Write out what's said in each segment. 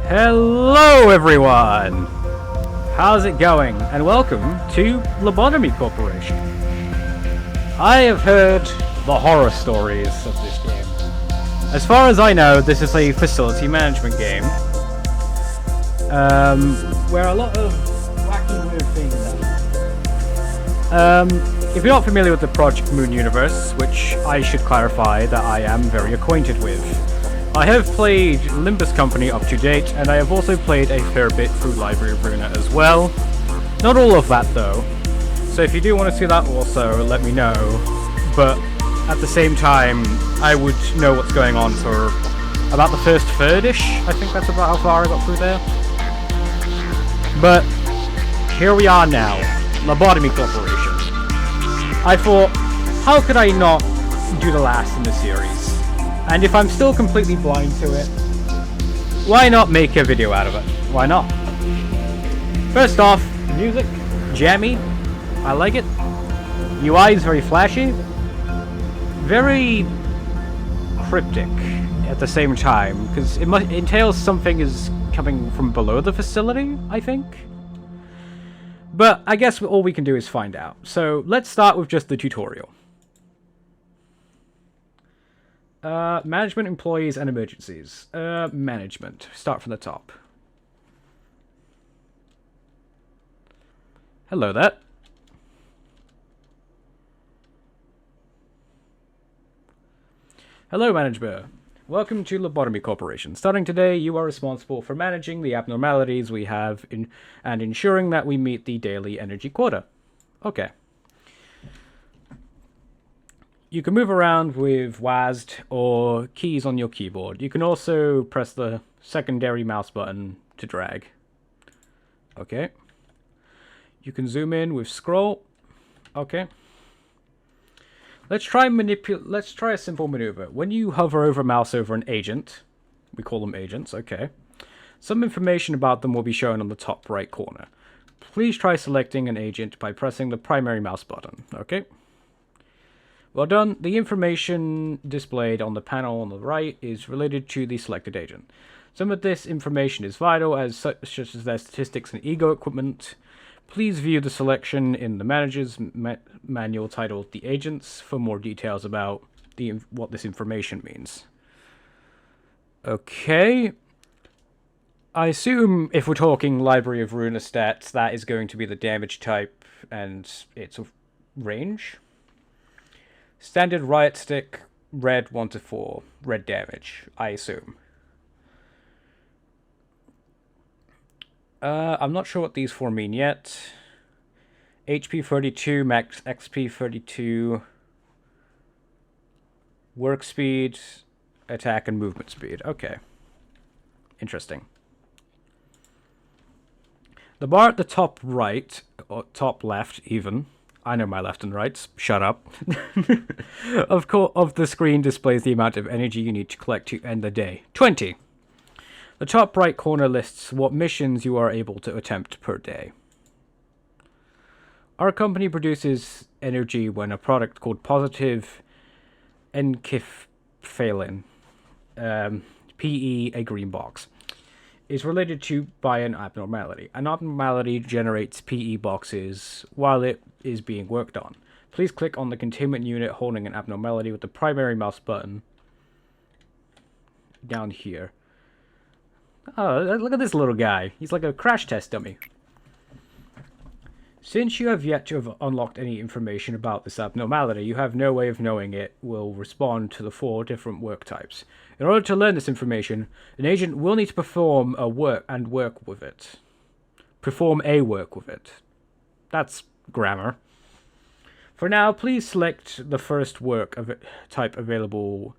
Hello everyone! How's it going? And welcome to Lobotomy Corporation. I have heard the horror stories of this game. As far as I know, this is a facility management game. Where a lot of wacky weird things happen. If you're not familiar with the Project Moon universe, which I should clarify that I am very acquainted with, I have played Limbus Company up to date, and I have also played a fair bit through Library of Runa as well. Not all of that though, so if you do want to see that also, let me know. But at the same time, I would know what's going on for about the first third-ish. I think that's about how far I got through there. But here we are now, Lobotomy Corporation. I thought, how could I not do the last in the series? And if I'm still completely blind to it, why not make a video out of it? Why not? First off, the music, jammy, I like it. UI is very flashy, very cryptic at the same time, because it entails something is coming from below the facility, I think. But I guess all we can do is find out. So let's start with just the tutorial. Management, employees, and emergencies. Management. Start from the top. Hello there. Hello, Manager. Welcome to Lobotomy Corporation. Starting today, you are responsible for managing the abnormalities we have and ensuring that we meet the daily energy quota. Okay. You can move around with WASD or keys on your keyboard. You can also press the secondary mouse button to drag. Okay. You can zoom in with scroll. Okay. Let's try a simple maneuver. When you hover over mouse over an agent, we call them agents, okay. Some information about them will be shown on the top right corner. Please try selecting an agent by pressing the primary mouse button, okay. Well done. The information displayed on the panel on the right is related to the selected agent. Some of this information is vital, such as their statistics and ego equipment. Please view the selection in the manager's manual titled The Agents for more details about what this information means. Okay. I assume if we're talking Library of Runa stats, that is going to be the damage type and its range. Standard riot stick, red 1 to 4, red damage, I assume. I'm not sure what these four mean yet. HP 32, max XP 32, work speed, attack and movement speed. Okay. Interesting. The bar at the top right, or top left even, I know my left and rights. Shut up. of the screen displays the amount of energy you need to collect to end the day. 20. The top right corner lists what missions you are able to attempt per day. Our company produces energy when a product called positive enkephalin, PE, a green box, is related to by an abnormality. An abnormality generates PE boxes while it is being worked on. Please click on the containment unit holding an abnormality with the primary mouse button down here. Oh, look at this little guy. He's like a crash test dummy. Since you have yet to have unlocked any information about this abnormality, you have no way of knowing it will respond to the 4 different work types. In order to learn this information, an agent will need to perform a work with it. Perform a work with it. That's grammar. For now, please select the first work type available,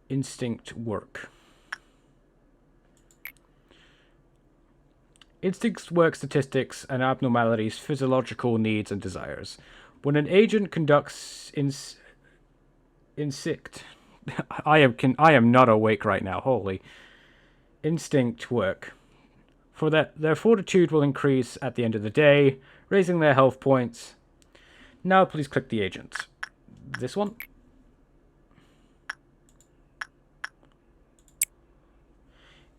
instinct work. Instincts work statistics and abnormalities, physiological needs and desires. When an agent conducts I am not awake right now, holy. Instinct work. For that, their fortitude will increase at the end of the day, raising their health points. Now please click the agent. This one.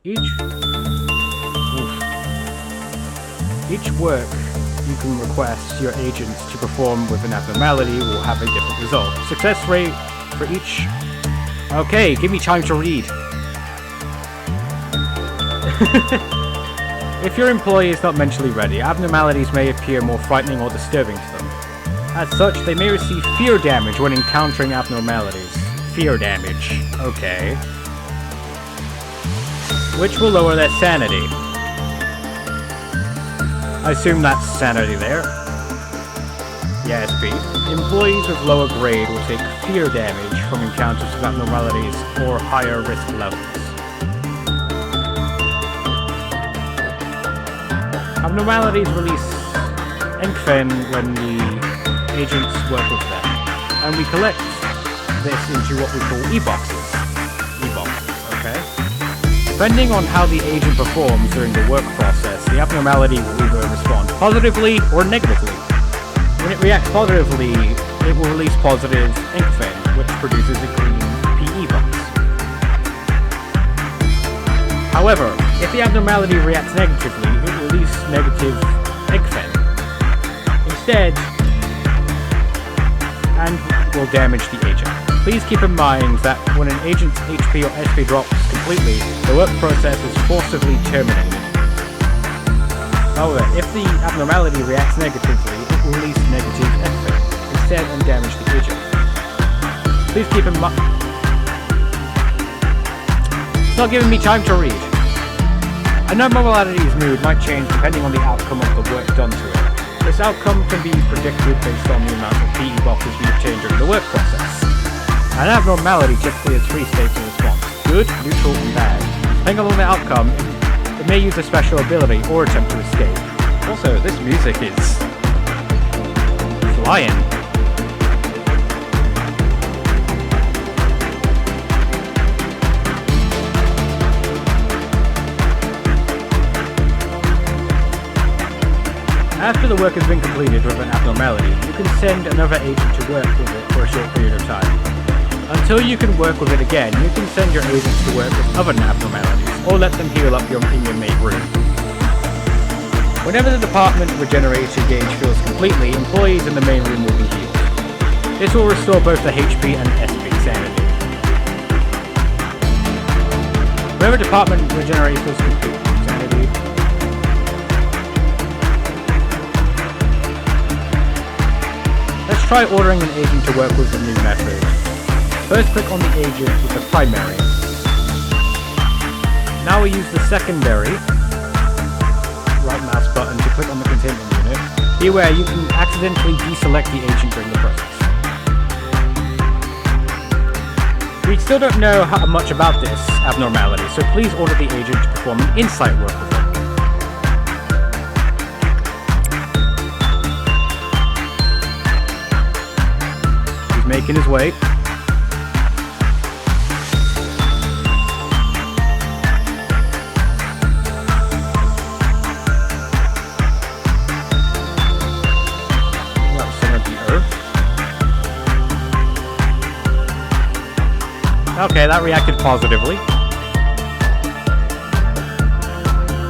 Each Each work you can request your agents to perform with an abnormality will have a different result. Success rate for each... Okay, give me time to read. If your employee is not mentally ready, abnormalities may appear more frightening or disturbing to them. As such, they may receive fear damage when encountering abnormalities. Fear damage. Okay. Which will lower their sanity. I assume that's sanity there. Yeah, SP. Employees with lower grade will take fear damage from encounters with abnormalities or higher risk levels. Abnormalities release Enkfen when the agents work with them, and we collect this into what we call e-boxes. E-boxes, okay? Depending on how the agent performs during the work process, the abnormality will either respond positively or negatively. When it reacts positively, it will release positive Enkfen, which produces a green PE box. However, if the abnormality reacts negatively, it will release negative Enkfen instead, and will damage the agent. Please keep in mind that when an agent's HP or SP drops completely, the work process is forcibly terminated. However, if the abnormality reacts negatively, it will release negative Enkfen instead and damage the agent. Please keep in mind... It's not giving me time to read. An abnormality's mood might change depending on the outcome of the work done to it. This outcome can be predicted based on the amount of PE boxes we obtain during the work process. An abnormality typically has 3 states of response: good, neutral, and bad. Depending on the outcome, it may use a special ability or attempt to escape. Also, this music is... flying. After the work has been completed with an abnormality, you can send another agent to work with it for a short period of time. Until you can work with it again, you can send your agents to work with other abnormalities, or let them heal up in your main room. Whenever the department regeneration gauge fills completely, employees in the main room will be healed. This will restore both the HP and SP sanity. Whenever department regeneration fills completely, sanity... Let's try ordering an agent to work with the new method. First click on the agent with the primary. Now we use the secondary right mouse button to click on the containment unit. Beware, you can accidentally deselect the agent during the process. We still don't know much about this abnormality, so please order the agent to perform an insight work with it. Making his way. Well, center of the earth. Okay, that reacted positively.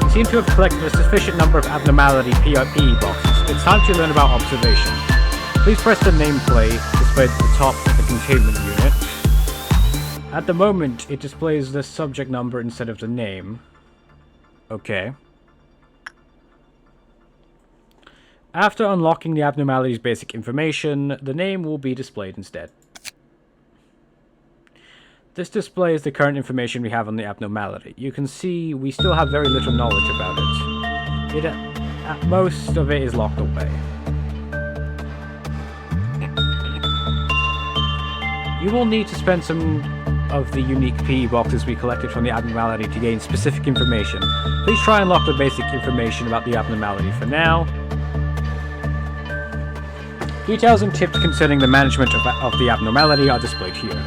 You seem to have collected a sufficient number of abnormality PE boxes. It's time to learn about observation. Please press the nameplate displayed at the top of the containment unit. At the moment, it displays the subject number instead of the name. Okay. After unlocking the abnormality's basic information, the name will be displayed instead. This displays the current information we have on the abnormality. You can see we still have very little knowledge about it. Most of it is locked away. You will need to spend some of the unique PE boxes we collected from the abnormality to gain specific information. Please try and unlock the basic information about the abnormality for now. Details and tips concerning the management of the abnormality are displayed here.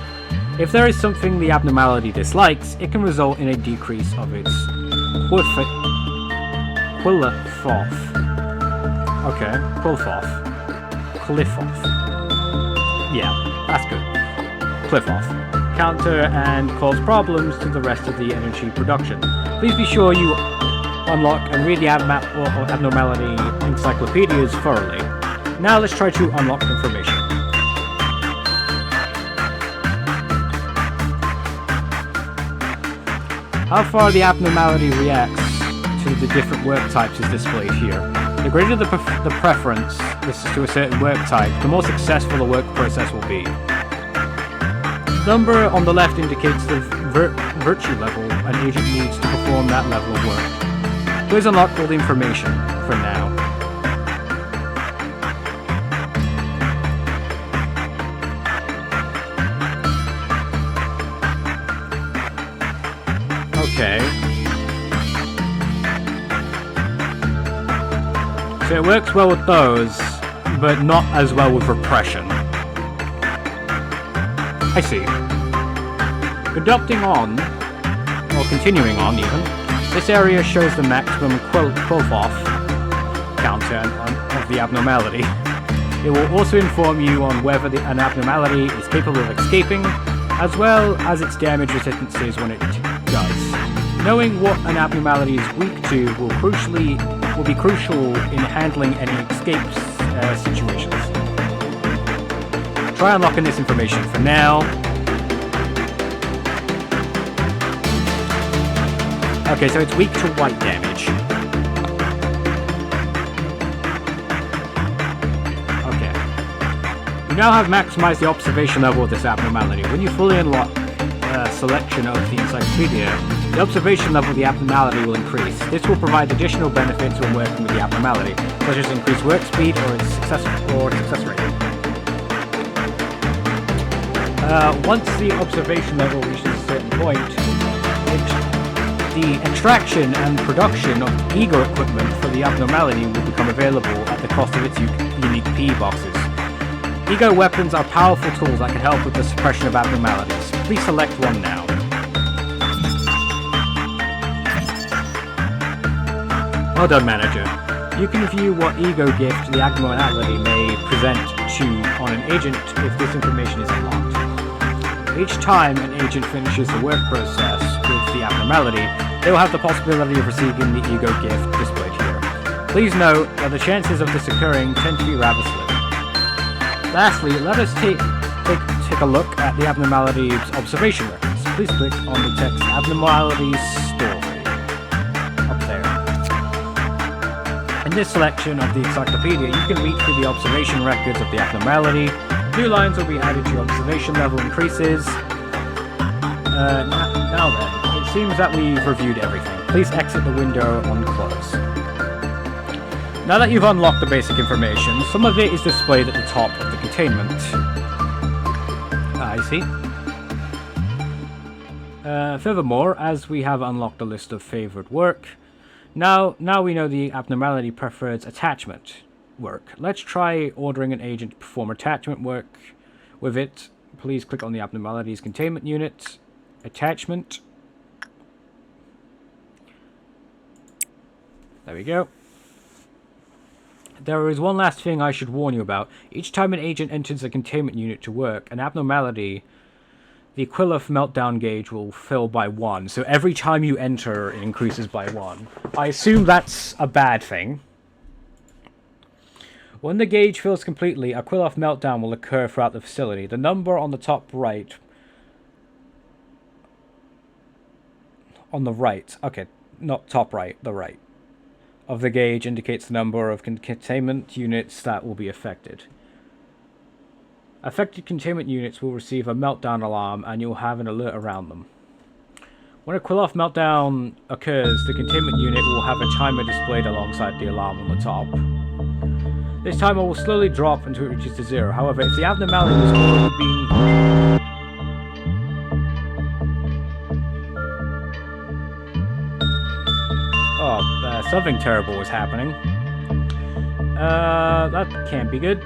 If there is something the abnormality dislikes, it can result in a decrease of its Qlifoth. Okay, Qlifoth. Yeah, that's good. Qlifoth. Counter and cause problems to the rest of the energy production. Please be sure you unlock and read the abnormality encyclopedias thoroughly. Now let's try to unlock information. How far the abnormality reacts to the different work types is displayed here. The greater the preference to a certain work type, the more successful the work process will be. The number on the left indicates the virtue level an agent needs to perform that level of work. Please unlock all the information for now. Okay. So it works well with those, but not as well with repression. I see. Conducting on, or continuing on even, this area shows the maximum Quoth counter of the abnormality. It will also inform you on whether an abnormality is capable of escaping, as well as its damage resistances when it does. Knowing what an abnormality is weak to will be crucial in handling any escape situations. Try unlocking this information for now. Okay, so it's weak to white damage. Okay. You now have maximized the observation level of this abnormality. When you fully unlock a selection of the encyclopedia, the observation level of the abnormality will increase. This will provide additional benefits when working with the abnormality, such as increased work speed or its success rate. Once the observation level reaches a certain point, the extraction and production of ego equipment for the abnormality will become available at the cost of its unique P boxes. Ego weapons are powerful tools that can help with the suppression of abnormalities. Please select one now. Well done, Manager. You can view what ego gift the abnormality may present on an agent if this information is unlocked. Each time an agent finishes the work process with the abnormality, they will have the possibility of receiving the ego gift displayed here. Please note that the chances of this occurring tend to be rather slim. Lastly, let us take a look at the abnormality's observation records. Please click on the text Abnormalities Story up there. In this selection of the encyclopedia, you can read through the observation records of the abnormality. New lines will be added to your observation level increases. Now then, it seems that we've reviewed everything. Please exit the window on close. Now that you've unlocked the basic information, some of it is displayed at the top of the containment. I see. Furthermore, as we have unlocked a list of favored work, now we know the abnormality prefers attachment work. Let's try ordering an agent to perform attachment work with it. Please click on the abnormalities containment unit. Attachment. There we go. There is one last thing I should warn you about. Each time an agent enters the containment unit to work, an abnormality, the Quilluff meltdown gauge will fill by 1. So every time you enter, it increases by 1. I assume that's a bad thing. When the gauge fills completely, a Quilluff meltdown will occur throughout the facility. The number on the top right... On the right. Okay, not top right, the right. Of the gauge indicates the number of containment units that will be affected. Affected containment units will receive a meltdown alarm and you'll have an alert around them. When a Quilluff meltdown occurs, the containment unit will have a timer displayed alongside the alarm on the top. This timer will slowly drop until it reaches to 0. However, if the abnormality has already been... Oh, something terrible is happening. That can't be good.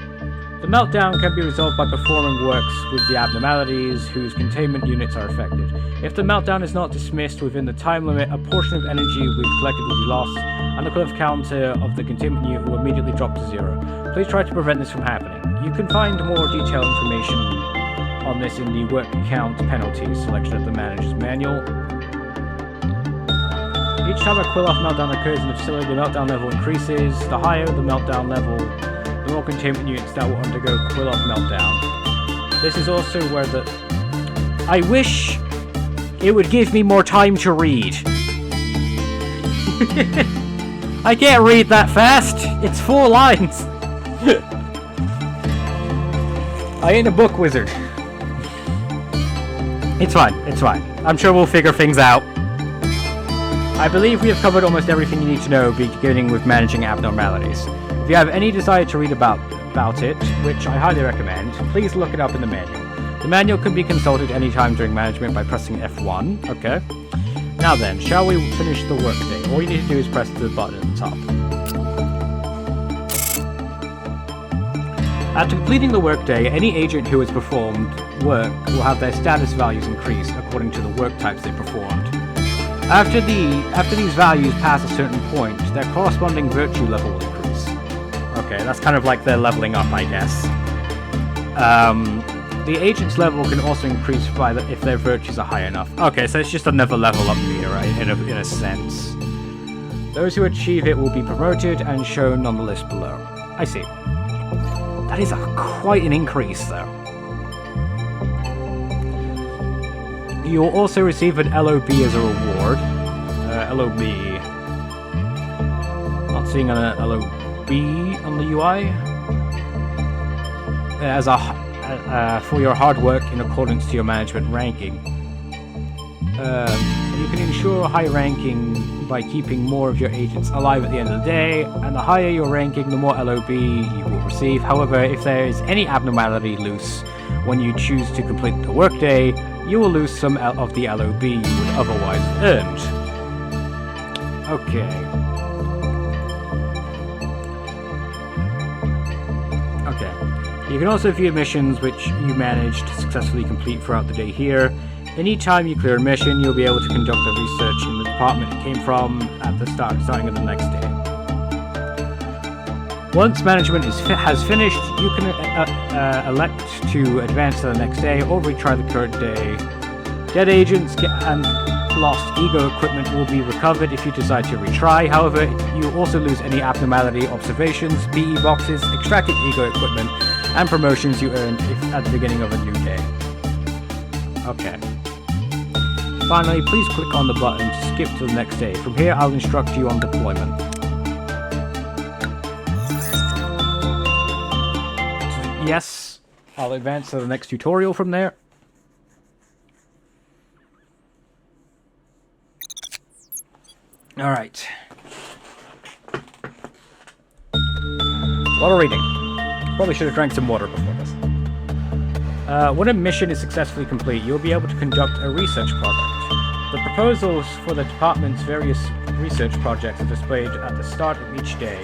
The meltdown can be resolved by performing works with the abnormalities whose containment units are affected. If the meltdown is not dismissed within the time limit, a portion of energy we've collected will be lost, and the Quilluff counter of the containment unit will immediately drop to 0. Please try to prevent this from happening. You can find more detailed information on this in the Work Count Penalties selection of the Manager's Manual. Each time a Quill-Off meltdown occurs in the facility, the meltdown level increases. The higher the meltdown level, the more containment units that will undergo Quill-Off meltdown. This is also where the... I wish it would give me more time to read. I can't read that fast. It's 4 lines. I ain't a book wizard. It's fine, it's fine. I'm sure we'll figure things out. I believe we have covered almost everything you need to know, beginning with managing abnormalities. If you have any desire to read about it, which I highly recommend, please look it up in the manual. The manual can be consulted anytime during management by pressing F1. Okay. Now then, shall we finish the workday? All you need to do is press the button at the top. After completing the workday, any agent who has performed work will have their status values increased according to the work types they performed. After these values pass a certain point, their corresponding virtue level will increase. Okay, that's kind of like their leveling up, I guess. The agent's level can also increase if their virtues are high enough. Okay, so it's just another level up meter, right? In a sense. Those who achieve it will be promoted and shown on the list below. I see. That is quite an increase, though. You will also receive an LOB as a reward. LOB. Not seeing an LOB on the UI. As for your hard work in accordance to your management ranking. You can ensure high ranking by keeping more of your agents alive at the end of the day, and the higher your ranking, the more LOB you will receive. However, if there is any abnormality loose when you choose to complete the workday, you will lose some of the LOB you would otherwise have earned. Okay. You can also view missions which you managed to successfully complete throughout the day here. Anytime you clear a mission, you'll be able to conduct the research in the department it came from at the starting of the next day. Once management has finished, you can elect to advance to the next day or retry the current day. Dead agents and lost ego equipment will be recovered if you decide to retry. However, you also lose any abnormality observations, BE boxes, extracted ego equipment, and promotions you earned at the beginning of a new day. Okay. Finally, please click on the button to skip to the next day. From here, I'll instruct you on deployment. Yes, I'll advance to the next tutorial from there. Alright. A lot of reading. Probably should have drank some water before this. When a mission is successfully complete, you'll be able to conduct a research project. The proposals for the department's various research projects are displayed at the start of each day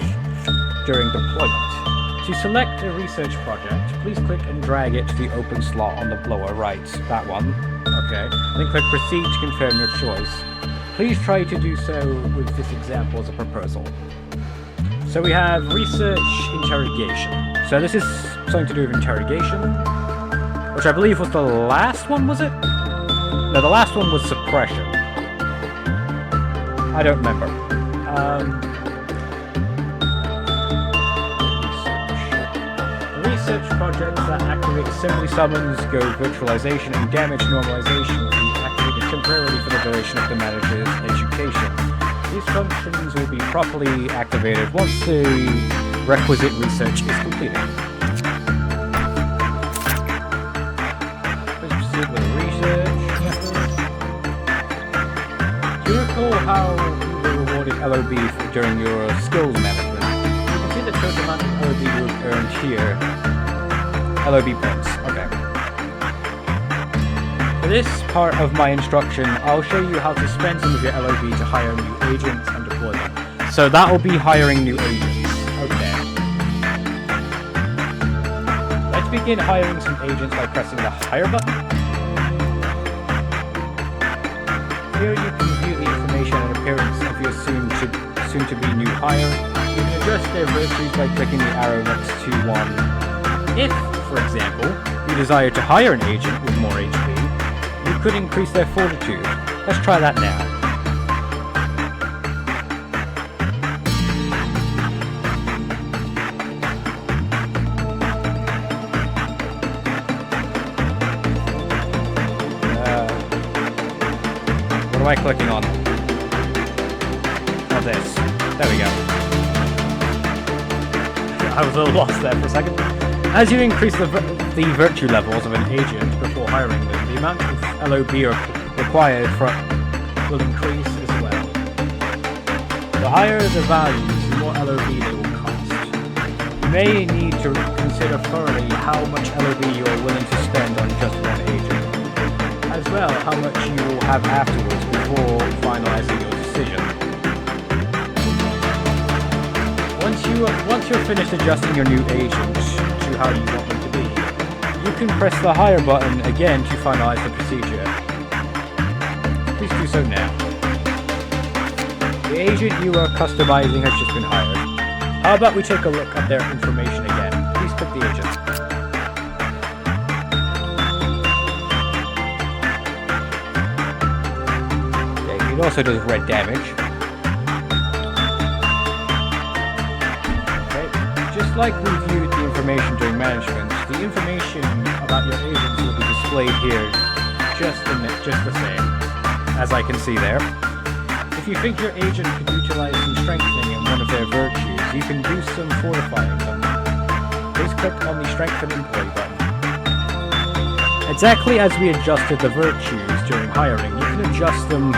during deployment. To select a research project, please click and drag it to the open slot on the lower right. That one. Okay. Then click Proceed to confirm your choice. Please try to do so with this example as a proposal. So we have research interrogation. So this is something to do with interrogation, which I believe was the last one, was it? No, the last one was suppression. I don't remember. Research projects that activate assembly summons, go virtualization, and damage normalization will be activated temporarily for the duration of the manager's education. These functions will be properly activated once the requisite research is completed. Let's proceed with the research. Do you recall how you were rewarded LOB during your skills management? You can see the total amount of LOB you have earned here. LOB points. Okay. For this part of my instruction, I'll show you how to spend some of your LOB to hire new agents and deploy them. So that will be hiring new agents. Okay. Let's begin hiring some agents by pressing the Hire button. Here you can view the information and appearance of your soon-to-be new hire. You can adjust their virtues by clicking the arrow next to one. If, for example, you desire to hire an agent with more HP, you could increase their fortitude. Let's try that now. by clicking on this. There we go. I was a little lost there for a second. As you increase the virtue levels of an agent before hiring them, the amount of LOB required will increase as well. The higher the values, the more LOB they will cost. You may need to consider thoroughly how much LOB you are willing to spend on just one agent, as well how much you will have afterwards before finalizing your decision. Once you're finished adjusting your new agent to how you want them to be, you can press the hire button again to finalize the procedure. Please do so now. The agent you are customizing has just been hired. How about we take a look at their information again? Please pick the agent. Okay, it also does red damage. Just like we viewed the information during management, the information about your agents will be displayed here just the same, as I can see there. If you think your agent could utilize some strengthening in one of their virtues, you can do some fortifying them. Please click on the Strengthen Employee button. Exactly as we adjusted the virtues during hiring, you can adjust them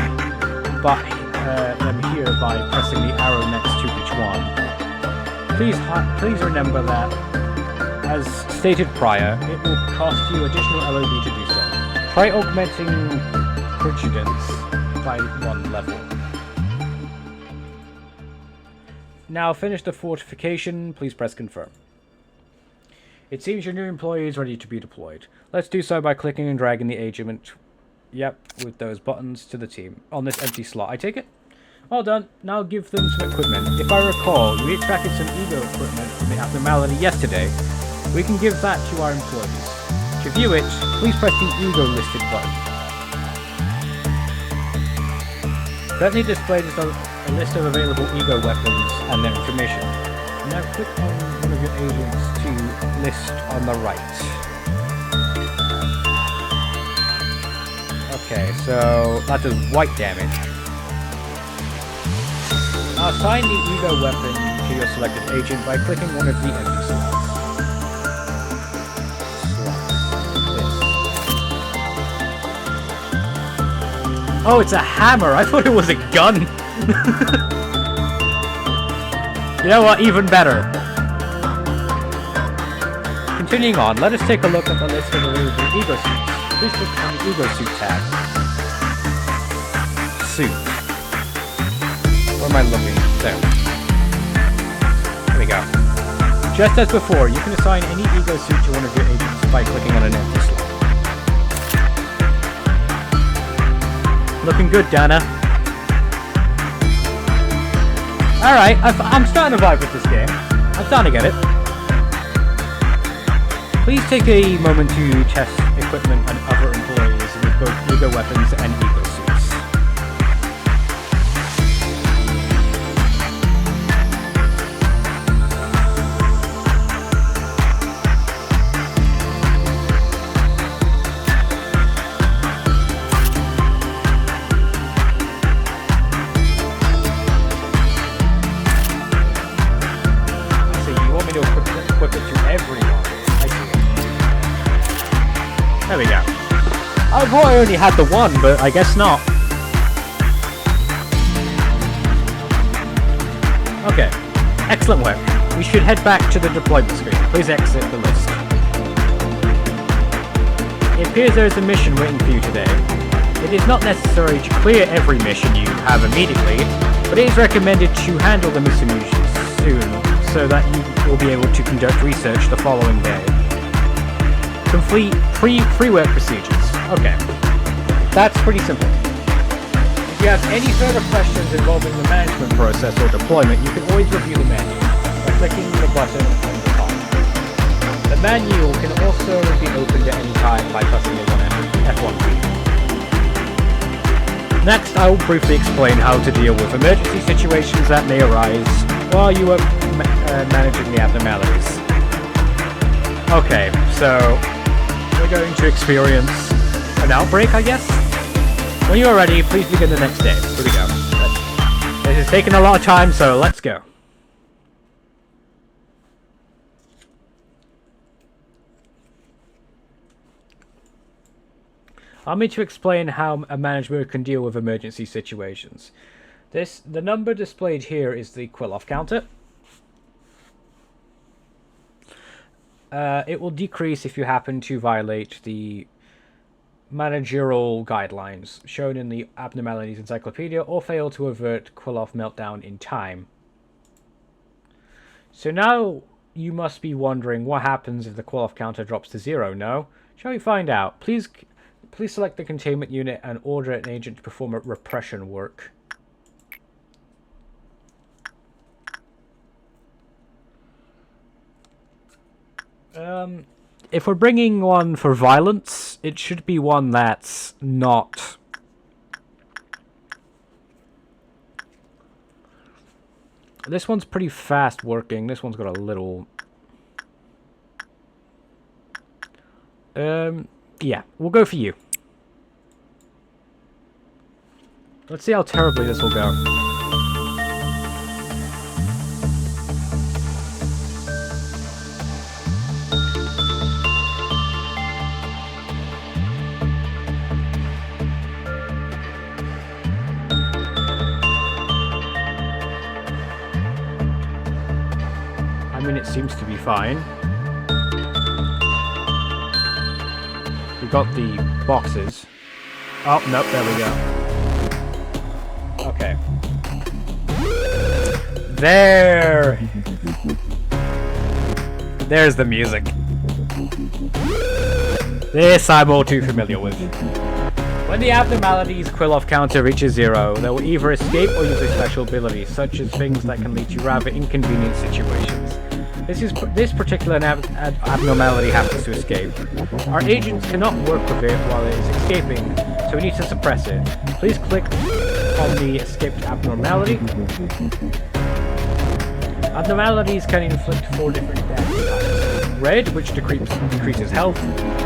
here by pressing the arrow next to each one. Please remember that, as stated prior, it will cost you additional LOB to do so. Try augmenting precedence by 1 level. Now finish the fortification, please press confirm. It seems your new employee is ready to be deployed. Let's do so by clicking and dragging the agent, with those buttons to the team, on this empty slot. I take it? Well done. Now give them some equipment. If I recall, we extracted some ego equipment from the abnormality yesterday. We can give that to our employees. To view it, please press the ego listed button. Currently displayed is a list of available ego weapons and their information. Now click on one of your agents to list on the right. Okay, so that does white damage. Assign the ego weapon to your selected agent by clicking one of the empty slots. Oh, it's a hammer! I thought it was a gun! You know what? Even better. Continuing on, let us take a look at the list of available ego suits. Please click on the ego suit tab. Suit. Where am I looking? There. There we go. Just as before, you can assign any ego suit to one of your agents by clicking on an empty slot. Looking good, Dana. Alright, I'm starting to vibe with this game. I'm starting to get it. Please take a moment to test equipment and other employees with both ego weapons and ego suits. Equip it to everyone. I see it. There we go. I thought I only had the one, but I guess not. Okay. Excellent work. We should head back to the deployment screen. Please exit the list. It appears there is a mission waiting for you today. It is not necessary to clear every mission you have immediately, but it is recommended to handle the mission soon, so that you will be able to conduct research the following day. Complete pre-work procedures. Okay. That's pretty simple. If you have any further questions involving the management process or deployment, you can always review the menu by clicking the button on the top. The manual can also be opened at any time by pressing the F1 key. Next, I will briefly explain how to deal with emergency situations that may arise while you are managing the abnormalities. Okay, so we're going to experience an outbreak, I guess? When you are ready, please begin the next day. Here we go. This is taking a lot of time, so let's go. Allow me to explain how a manager can deal with emergency situations. The number displayed here is the kill-off counter. It will decrease if you happen to violate the managerial guidelines shown in the Abnormalities Encyclopedia or fail to avert kill-off meltdown in time. So now you must be wondering what happens if the kill-off counter drops to 0, no? Shall we find out? Please select the containment unit and order an agent to perform a repression work. If we're bringing one for violence, it should be one that's not... This one's pretty fast working. This one's got a little... yeah, we'll go for you. Let's see how terribly this will go. I mean, it seems to be fine. We got the boxes. Oh, nope, there we go. Okay. There! There's the music. This I'm all too familiar with. When the abnormalities kill-off counter reaches 0, they will either escape or use a special ability, such as things that can lead to rather inconvenient situations. This particular abnormality happens to escape. Our agents cannot work with it while it is escaping, so we need to suppress it. Please click on the escaped abnormality. Abnormalities can inflict 4 different damage types. Red, which decreases health.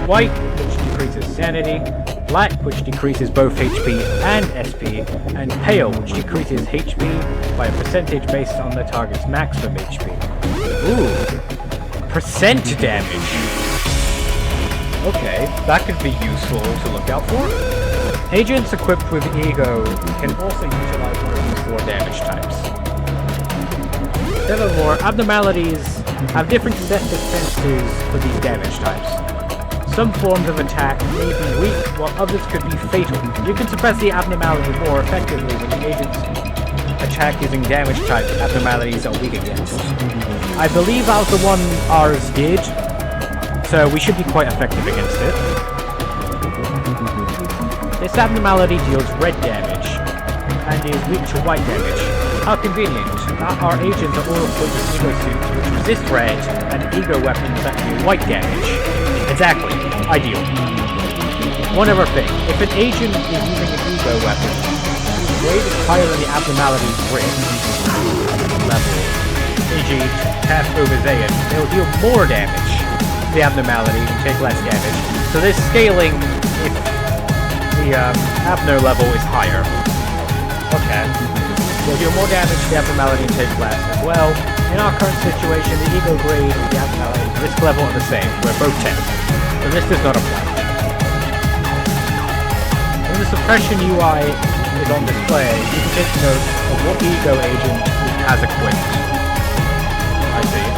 White, which decreases sanity. Black, which decreases both HP and SP. And pale, which decreases HP by a percentage based on the target's maximum HP. Ooh, percent damage. Okay, that could be useful to look out for. Agents equipped with Ego can also utilize one of these 4 damage types. Furthermore, abnormalities have different set defenses for these damage types. Some forms of attack may be weak, while others could be fatal. You can suppress the abnormality more effectively when the agents attack using damage types abnormalities are weak against. I believe that was the one ours did, so we should be quite effective against it. This abnormality deals red damage, and is weak to white damage. How convenient. Our agents are all equipped with Ego suits which resist red, and Ego weapons that do white damage. Exactly. Ideal. One other thing. If an agent is using an Ego weapon, whose weight is higher than the abnormality's risk level, e.g. Taf over Zayan, they will deal more damage to the abnormality and take less damage. So there's scaling if the abno level is higher. Okay. They'll deal more damage to the abnormality and take less as well. In our current situation, the Ego grade and the abnormality risk level are the same. We're both 10. So this does not apply. When the suppression UI is on display, you can take note of what Ego agent has equipped. I see.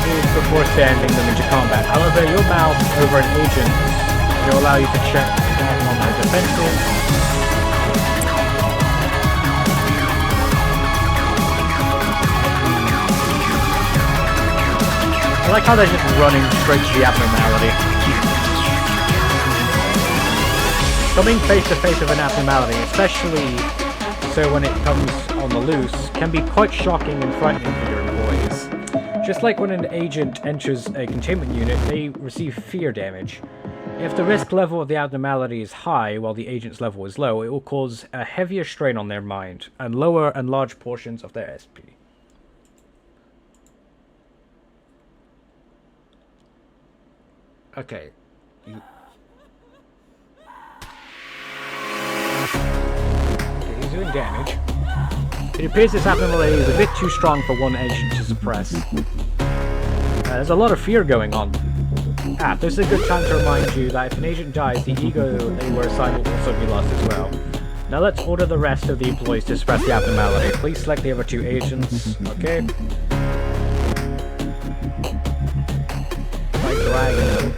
These before sending them into combat. However, your mouse over an agent will allow you to check on their defenses. I like how they're just running straight to the abnormality. Coming face to face with an abnormality, especially so when it comes on the loose, can be quite shocking and frightening for your employees. Just like when an agent enters a containment unit, they receive fear damage. If the risk level of the abnormality is high while the agent's level is low, it will cause a heavier strain on their mind and lower and large portions of their SP. Okay. taking damage. It appears this abnormality is a bit too strong for one agent to suppress. There's a lot of fear going on. This is a good time to remind you that if an agent dies, the ego they were assigned will also be lost as well. Now let's order the rest of the employees to suppress the abnormality. Please select the other two agents. Okay. By dragging them.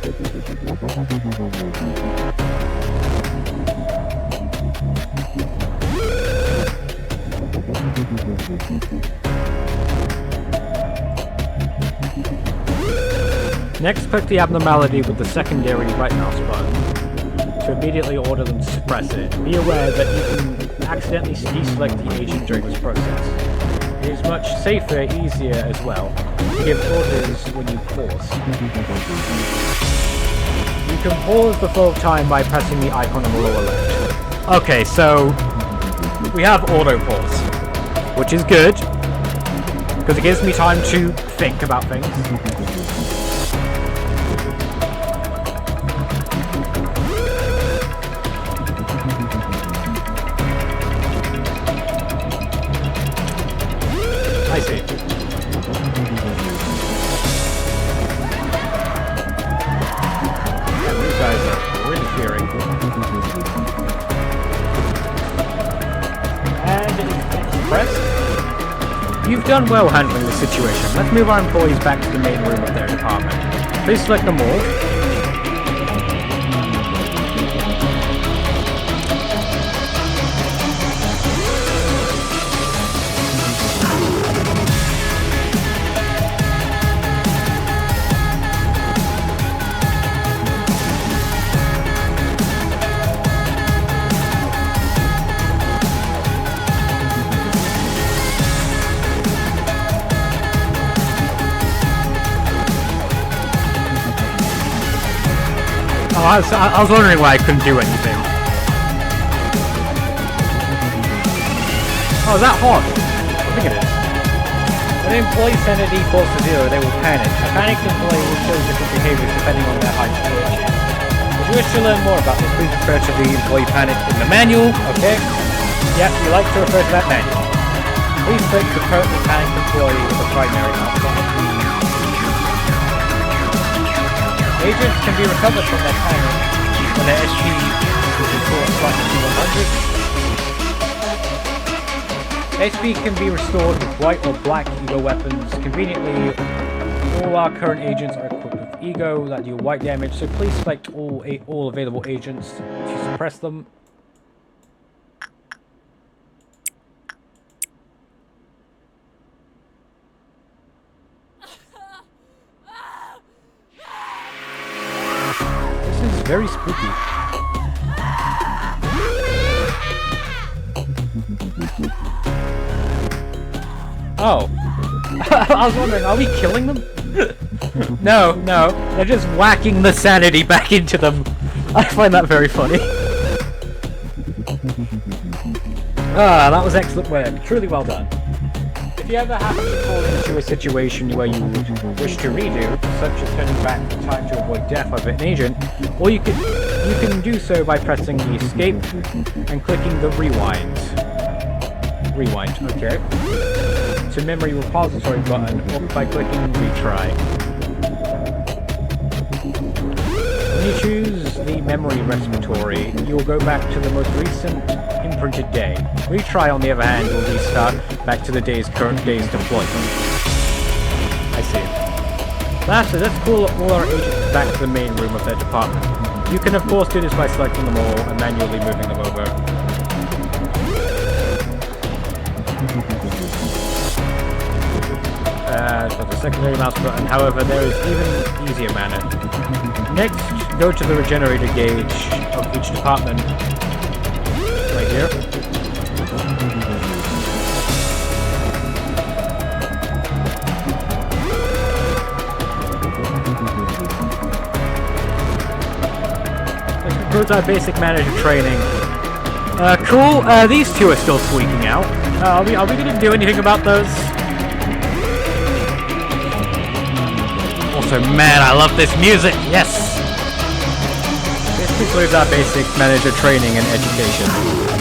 Next, click the abnormality with the secondary right mouse button to immediately order them to suppress it. Be aware that you can accidentally deselect the agent during this process. It is much safer, easier as well, to give orders when you pause. You can pause the flow of time by pressing the icon on the lower left. Okay, so we have auto pause, which is good, because it gives me time to think about things. I see. Yeah, these guys are really fearing. And it's suppressed. You've done well handling the situation. Let's move our employees back to the main room of their department. Please select them all. Oh, I was wondering why I couldn't do anything. Oh, is that hot? I think it is. When an employee sanity falls to 0, they will panic. A panicked employee will show different behaviors depending on their height and age. If you wish to learn more about this, please refer to the employee panic in the manual. Okay. Yep, you like to refer to that manual. Please click the currently panicked employee with the primary mouse button. Agents can be recovered from their panic when their SP is restored slightly to 100. HP can be restored with white or black ego weapons. Conveniently, all our current agents are equipped with ego that deal white damage, so please select all available agents to suppress them. Very spooky. Oh. I was wondering, are we killing them? No, they're just whacking the sanity back into them. I find that very funny. That was excellent work. Truly well done. If you ever happen to fall into a situation where you wish to redo, such as turning back the time to avoid death of an agent, or you can do so by pressing the escape and clicking the rewind, okay, to memory repository button, or by clicking retry. When you choose the memory repository, you will go back to the most recent imprinted day. Retry, on the other hand, will restart back to the current day's deployment. I see. Lastly, let's call all our agents back to the main room of their department. You can of course do this by selecting them all and manually moving them over. For the secondary mouse button, however, there is even easier manner. Next, go to the regenerator gauge of each department. Right here. Let's conclude our basic manager training. Cool. These two are still squeaking out. Are we gonna do anything about those? Also, man, I love this music. Yes. This concludes our basic manager training and education.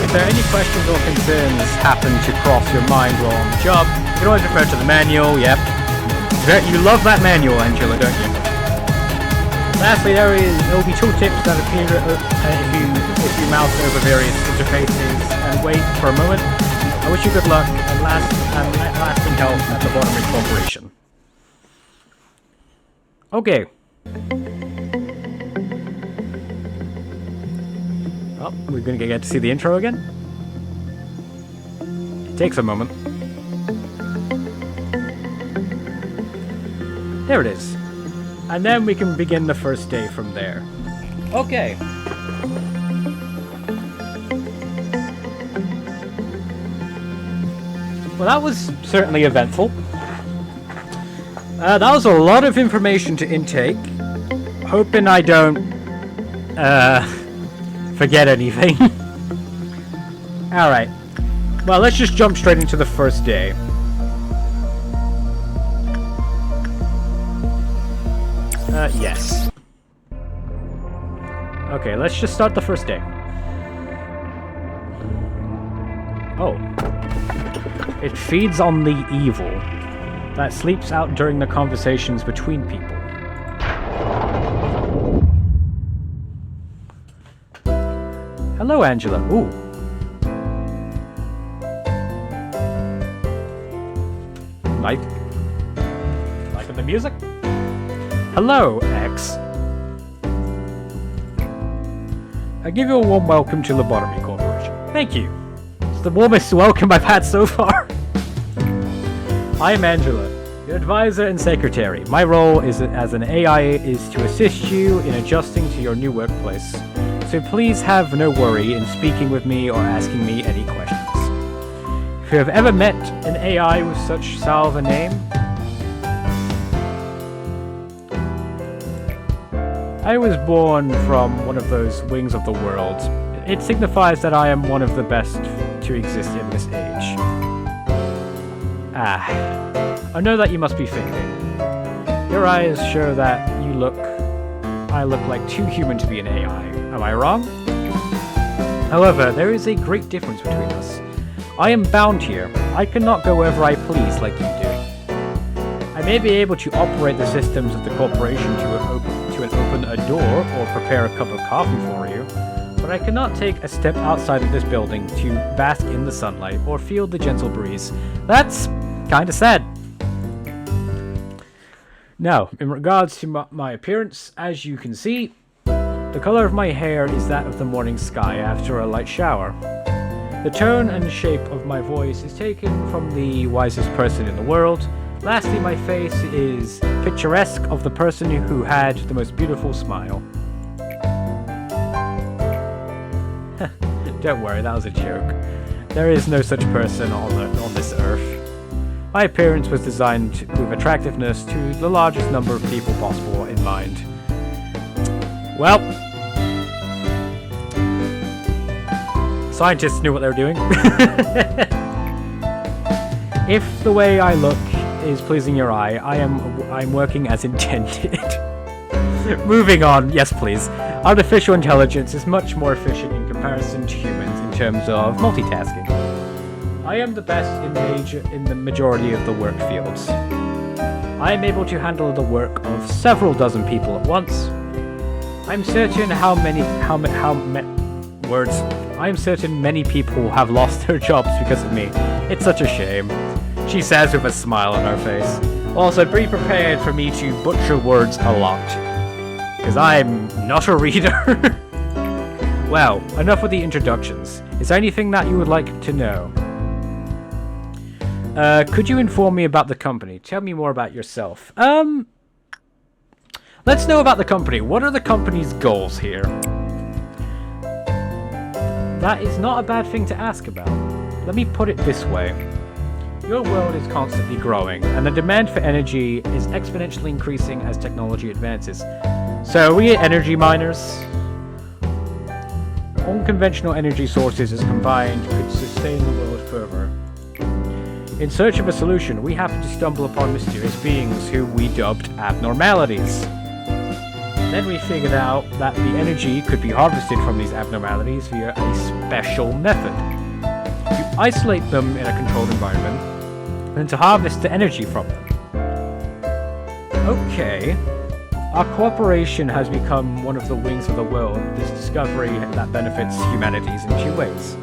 If there are any questions or concerns happen to cross your mind while on the job, you can always refer to the manual. Yep. You love that manual, Angela, don't you? Lastly, there will be tooltips that appear if you mouse over various interfaces and wait for a moment. I wish you good luck and lasting health at Lobotomy Corporation. Okay. Oh, we're gonna get to see the intro again. It takes a moment. There it is. And then we can begin the first day from there. Okay. Well, that was certainly eventful. That was a lot of information to intake. Hoping I don't forget anything. Alright. Well, let's just jump straight into the first day. Yes. Okay, let's just start the first day. Oh. It feeds on the evil that sleeps out during the conversations between people. Hello, Angela. Ooh. Liking the music? Hello, X. I give you a warm welcome to Lobotomy Corporation. Thank you. It's the warmest welcome I've had so far. I am Angela, your advisor and secretary. My role as an AI is to assist you in adjusting to your new workplace. So please have no worry in speaking with me or asking me any questions. If you have ever met an AI with such salve a name, I was born from one of those wings of the world. It signifies that I am one of the best to exist in this age. I know that you must be thinking. Your eyes show that I look like too human to be an AI. Am I wrong? However, there is a great difference between us. I am bound here. I cannot go wherever I please like you do. I may be able to operate the systems of the corporation to open a door or prepare a cup of coffee for you, but I cannot take a step outside of this building to bask in the sunlight or feel the gentle breeze. That's kinda sad. Now, in regards to my appearance, as you can see, the color of my hair is that of the morning sky after a light shower. The tone and shape of my voice is taken from the wisest person in the world. Lastly, my face is picturesque of the person who had the most beautiful smile. Don't worry, that was a joke. There is no such person on this earth. My appearance was designed with attractiveness to the largest number of people possible in mind. Well, scientists knew what they were doing. If the way I look is pleasing your eye, I'm working as intended. Moving on, yes please. Artificial intelligence is much more efficient in comparison to humans in terms of multitasking. I am the best in the majority of the work fields. I am able to handle the work of several dozen people at once. I'm certain I'm certain many people have lost their jobs because of me. It's such a shame, she says with a smile on her face. Also, be prepared for me to butcher words a lot, because I'm not a reader. Well, enough with the introductions. Is there anything that you would like to know? Could you inform me about the company? Tell me more about yourself. Let's know about the company. What are the company's goals here? That is not a bad thing to ask about. Let me put it this way. Your world is constantly growing, and the demand for energy is exponentially increasing as technology advances. So we energy miners. Unconventional energy sources as combined could sustain the world further. In search of a solution, we happened to stumble upon mysterious beings who we dubbed abnormalities. Then we figured out that the energy could be harvested from these abnormalities via a special method. You isolate them in a controlled environment, and to harvest the energy from them. Okay. Our cooperation has become one of the wings of the world, this discovery that benefits humanities in two ways.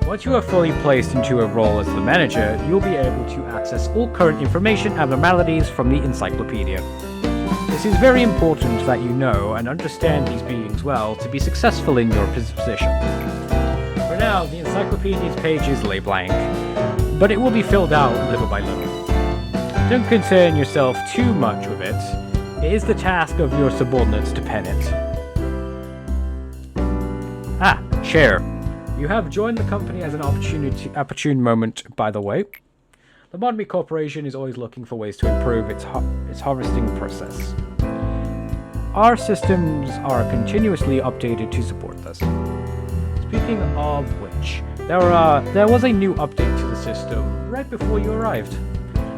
Once you are fully placed into a role as the manager, you'll be able to access all current information abnormalities from the encyclopedia. This is very important that you know and understand these beings well to be successful in your position. For now, the encyclopedia's pages lay blank, but it will be filled out little by little. Don't concern yourself too much with it. It is the task of your subordinates to pen it. Ah, Chair. You have joined the company as an opportune moment, by the way. The Lobotomy Corporation is always looking for ways to improve its harvesting process. Our systems are continuously updated to support this. Speaking of which, there was a new update to the system right before you arrived.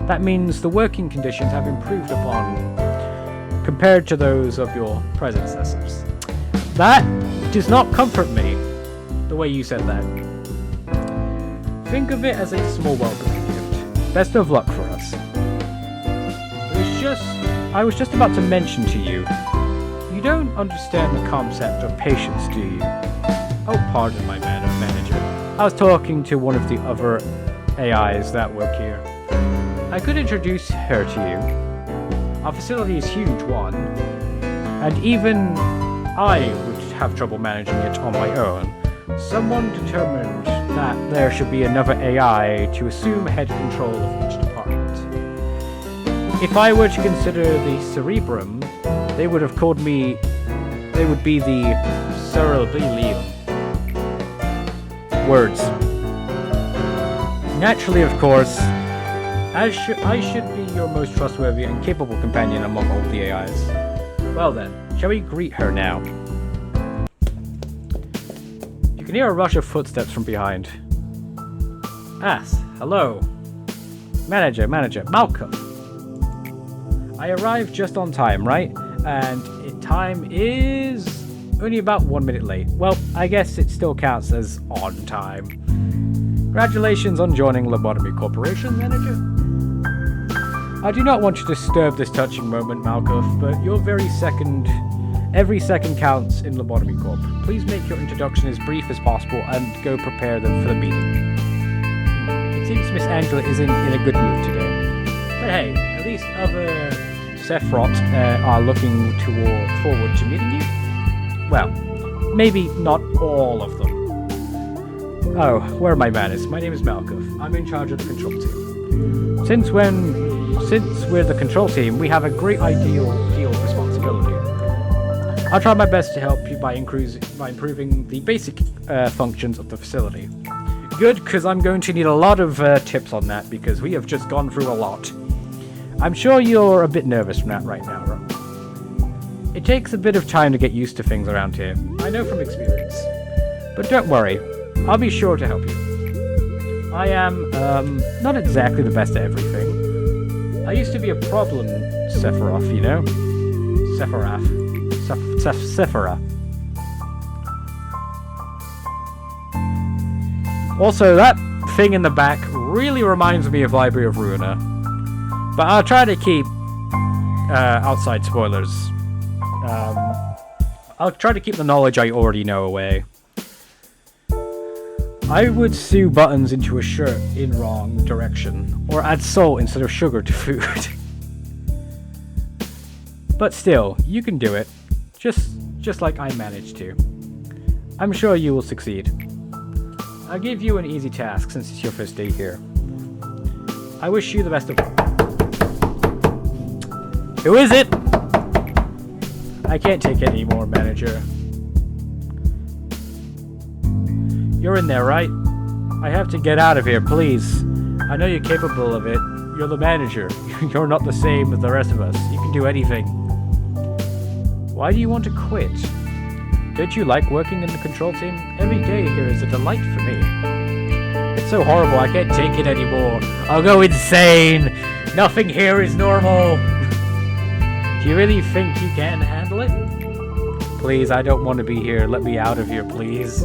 That means the working conditions have improved upon compared to those of your predecessors. That does not comfort me, the way you said that. Think of it as a small welcoming gift. Best of luck for us. I was just about to mention to you, you don't understand the concept of patience, do you? Oh, pardon my manager. I was talking to one of the other AIs that work here. I could introduce her to you. Our facility is huge, one, and even I would have trouble managing it on my own. Someone determined that there should be another AI to assume head control of each department. If I were to consider the Cerebrum, they would be the Cerebellum. Words. Naturally, of course, I should be your most trustworthy and capable companion among all the AIs. Well then, shall we greet her now? You can hear a rush of footsteps from behind. Hello. Manager, Malcolm. I arrived just on time, right? And time is only about 1 minute late. Well, I guess it still counts as on time. Congratulations on joining Lobotomy Corporation, Manager. I do not want to disturb this touching moment, Malcolm, but every second counts in Lobotomy Corp. Please make your introduction as brief as possible and go prepare them for the meeting. It seems Miss Angela isn't in a good mood today. But hey, at least other Sephiroth are looking forward to meeting you. Well, maybe not all of them. Oh, where are my manners? My name is Malcolm. I'm in charge of the control team. Since we're the control team, we have a great deal of responsibility. I'll try my best to help you by improving the basic functions of the facility. Good, because I'm going to need a lot of tips on that, because we have just gone through a lot. I'm sure you're a bit nervous from that right now, right? It takes a bit of time to get used to things around here. I know from experience. But don't worry, I'll be sure to help you. I am, not exactly the best at everything. I used to be a problem Sephiroth, you know? Sephiroth. Also, that thing in the back really reminds me of Library of Ruina. But I'll try to keep outside spoilers. I'll try to keep the knowledge I already know away. I would sew buttons into a shirt in wrong direction, or add salt instead of sugar to food. But still, you can do it, just like I managed to. I'm sure you will succeed. I'll give you an easy task since it's your first day here. I wish you the best of luck. Who is it? I can't take it anymore, manager. You're in there, right? I have to get out of here, please. I know you're capable of it. You're the manager. You're not the same as the rest of us. You can do anything. Why do you want to quit? Don't you like working in the control team? Every day here is a delight for me. It's so horrible, I can't take it anymore. I'll go insane. Nothing here is normal. Do you really think you can handle it? Please, I don't want to be here. Let me out of here, please.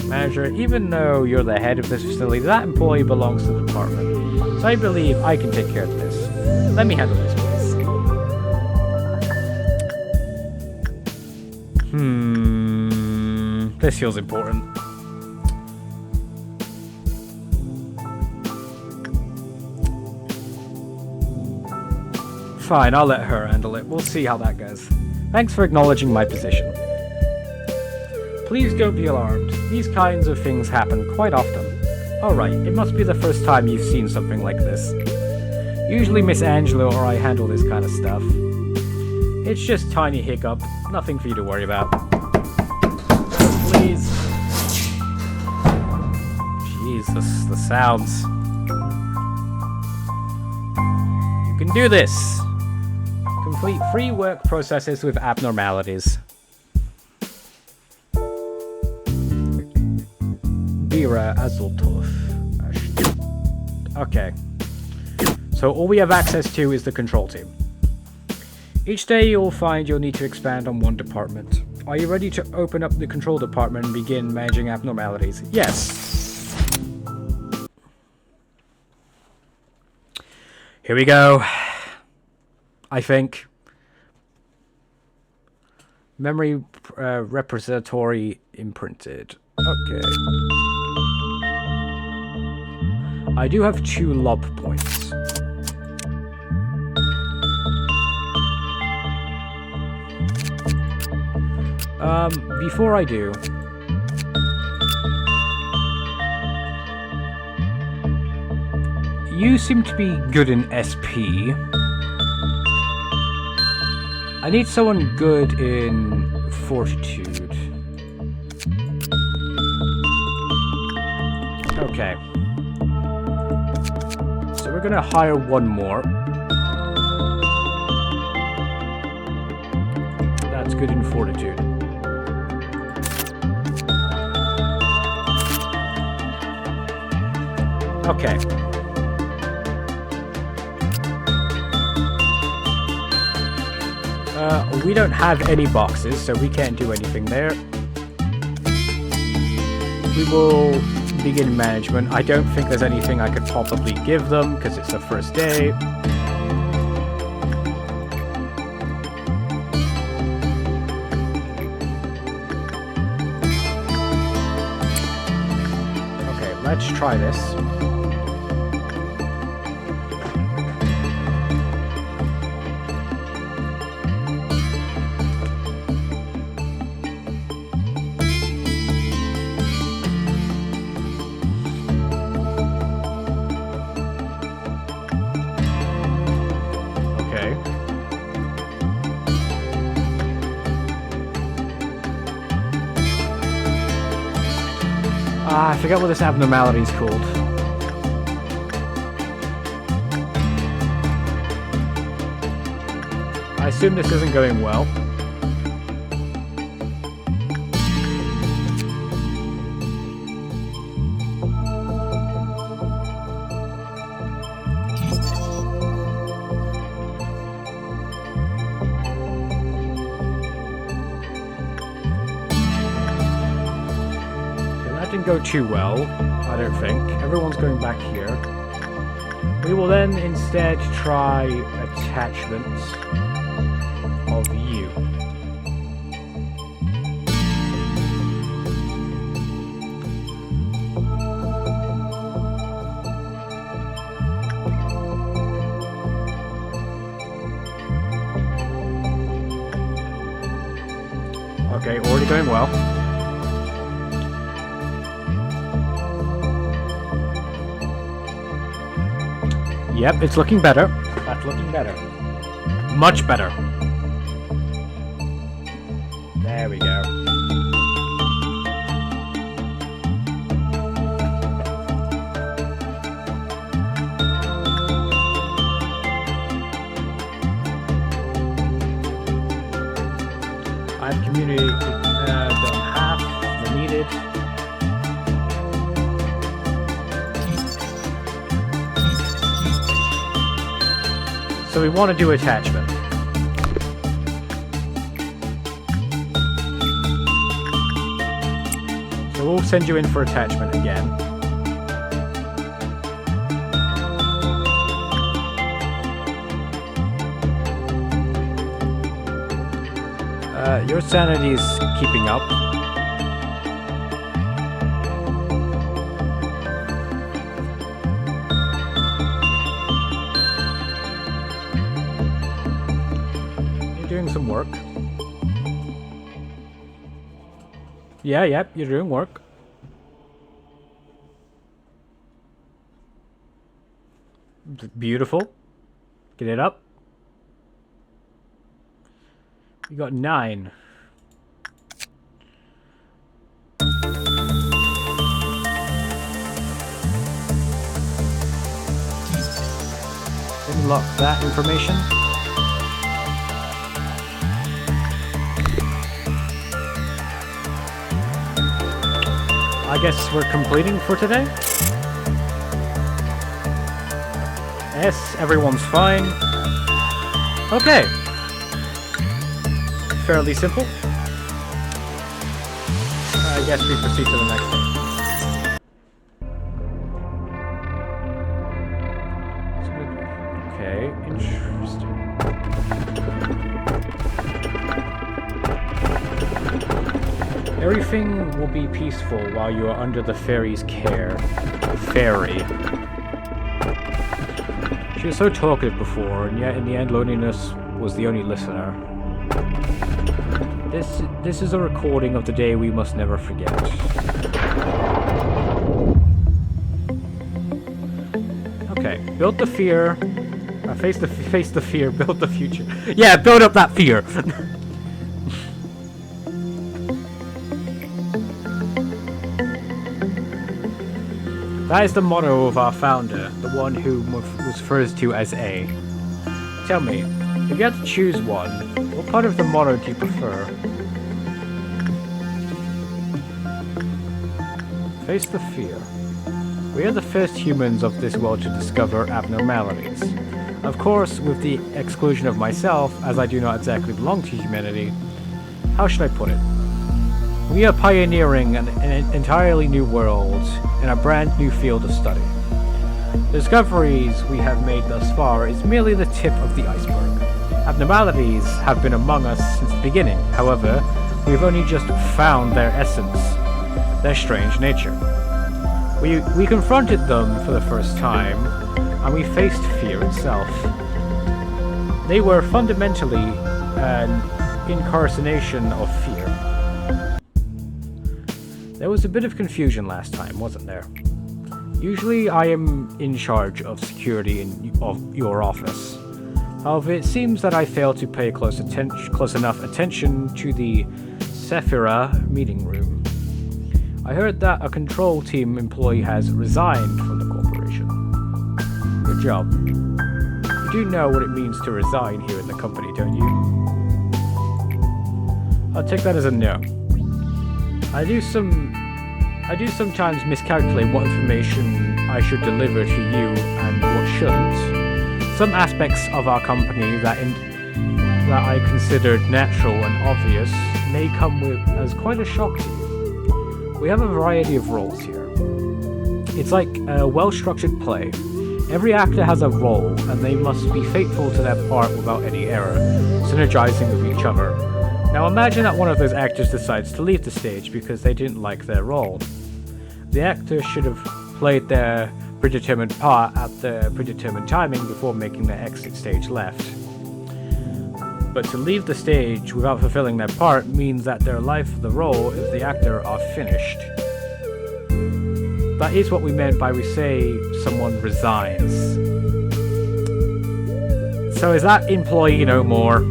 Manager, even though you're the head of this facility, that employee belongs to the department. So I believe I can take care of this. Let me handle this, please. This feels important. Fine, I'll let her handle it. We'll see how that goes. Thanks for acknowledging my position. Please don't be alarmed. These kinds of things happen quite often. Alright, it must be the first time you've seen something like this. Usually Miss Angela or I handle this kind of stuff. It's just tiny hiccup. Nothing for you to worry about. Please. Jesus, the sounds. You can do this. Complete free work processes with abnormalities. Bira Azultov. Okay. So all we have access to is the control team. Each day you'll find you'll need to expand on one department. Are you ready to open up the control department and begin managing abnormalities? Yes. Here we go. I think. Memory repository imprinted. Okay. I do have 2 lob points. Before I do... You seem to be good in SP. I need someone good in Fortitude. Okay. So we're gonna hire one more. That's good in Fortitude. Okay. We don't have any boxes, so we can't do anything there. We will begin management. I don't think there's anything I could possibly give them, because it's the first day. Okay, let's try this. I forget what this abnormality is called. I assume this isn't going well. Go too well, I don't think. Everyone's going back here. We will then instead try attachments of you. Okay, already going well. Yep, it's looking better. That's looking better. Much better. There we go. I've communicated done half the needed. So we want to do attachment. will send you in for attachment again. Your sanity is keeping up. You're doing some work. Yeah, yep, you're doing work. Beautiful. Get it up. You got 9. Unlock that information. I guess we're completing for today. Yes, everyone's fine. Okay. Fairly simple. I guess we proceed to the next one. Okay, interesting. Everything will be peaceful while you are under the fairy's care. Fairy. She was so talkative before, and yet in the end loneliness was the only listener. This is a recording of the day we must never forget. Okay, build the fear. Face the fear, build the future. Yeah, build up that fear! That is the motto of our founder, the one who was referred to as A. Tell me, if you had to choose one, what part of the motto do you prefer? Face the fear. We are the first humans of this world to discover abnormalities. Of course, with the exclusion of myself, as I do not exactly belong to humanity. How should I put it? We are pioneering an entirely new world in a brand new field of study. The discoveries we have made thus far is merely the tip of the iceberg. Abnormalities have been among us since the beginning. However, we have only just found their essence, their strange nature. We confronted them for the first time, and we faced fear itself. They were fundamentally an incarnation of fear. There was a bit of confusion last time, wasn't there? Usually I am in charge of security of your office. However, it seems that I failed to pay close enough attention to the Sephira meeting room. I heard that a control team employee has resigned from the corporation. Good job. You do know what it means to resign here in the company, don't you? I'll take that as a no. I do sometimes miscalculate what information I should deliver to you and what shouldn't. Some aspects of our company that I considered natural and obvious may come as quite a shock to you. We have a variety of roles here. It's like a well-structured play. Every actor has a role, and they must be faithful to their part without any error, synergizing with each other. Now imagine that one of those actors decides to leave the stage because they didn't like their role. The actor should have played their predetermined part at the predetermined timing before making their exit stage left. But to leave the stage without fulfilling their part means that their life for the role of the actor are finished. That is what we meant by we say someone resigns. So is that employee no more?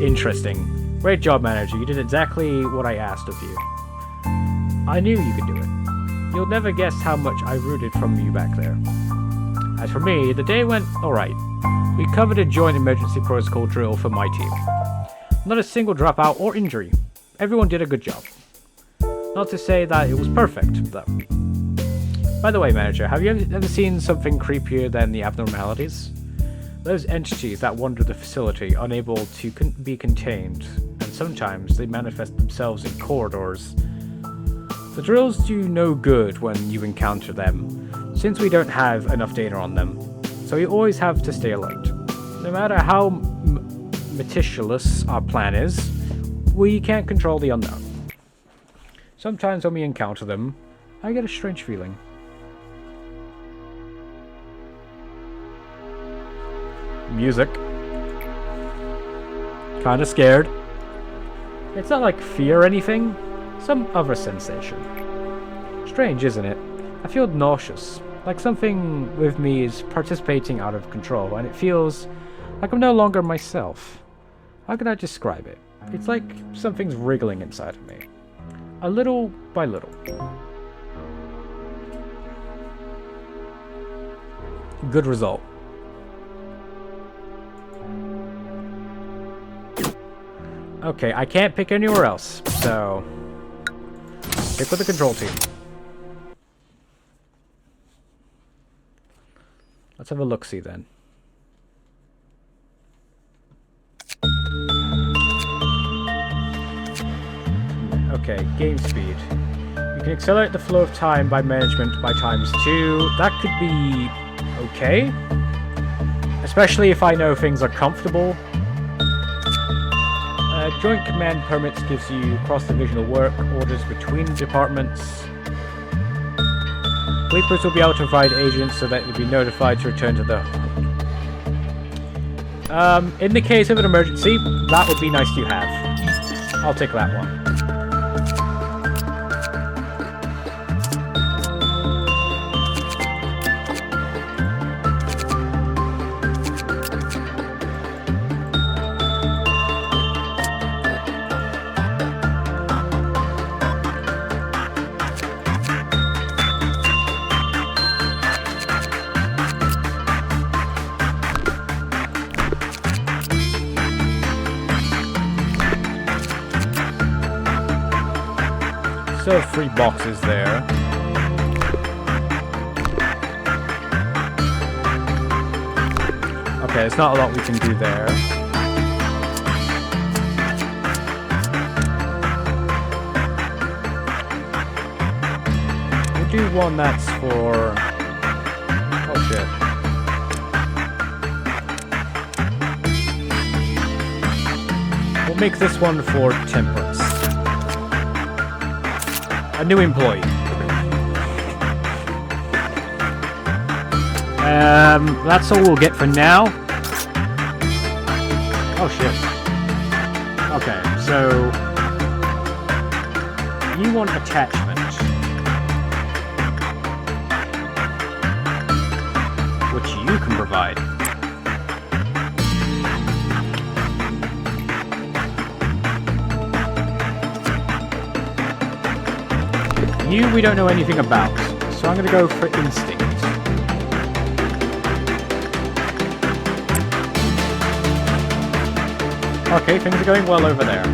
Interesting. Great job, manager. You did exactly what I asked of you. I knew you could do it. You'll never guess how much I rooted from you back there. As for me, the day went alright. We covered a joint emergency protocol drill for my team. Not a single dropout or injury. Everyone did a good job. Not to say that it was perfect, though. By the way, manager, have you ever seen something creepier than the abnormalities? Those entities that wander the facility, unable to be contained and sometimes they manifest themselves in corridors. The drills do no good when you encounter them, since we don't have enough data on them, so you always have to stay alert. No matter how meticulous our plan is, we can't control the unknown. Sometimes when we encounter them, I get a strange feeling. Music. Kinda scared. It's not like fear or anything, some other sensation. Strange, isn't it? I feel nauseous, like something with me is participating out of control, and it feels like I'm no longer myself. How can I describe it? It's like something's wriggling inside of me. A little by little. Good result. Okay, I can't pick anywhere else, so pick with the control team. Let's have a look-see then. Okay, game speed. You can accelerate the flow of time by management by ×2. That could be okay, especially if I know things are comfortable. Joint command permits gives you cross-divisional work orders between departments. Bleepers will be able to provide agents so that you'll be notified to return to the... in the case of an emergency, that would be nice to have. I'll take that one. Still have 3 boxes there. Okay, there's not a lot we can do there. We'll do one that's for... Oh shit. We'll make this one for temperance. A new employee. That's all we'll get for now. Oh shit. Okay, so you want attachment, which you can provide. You we don't know anything about, so I'm going to go for instinct. Okay, things are going well over there.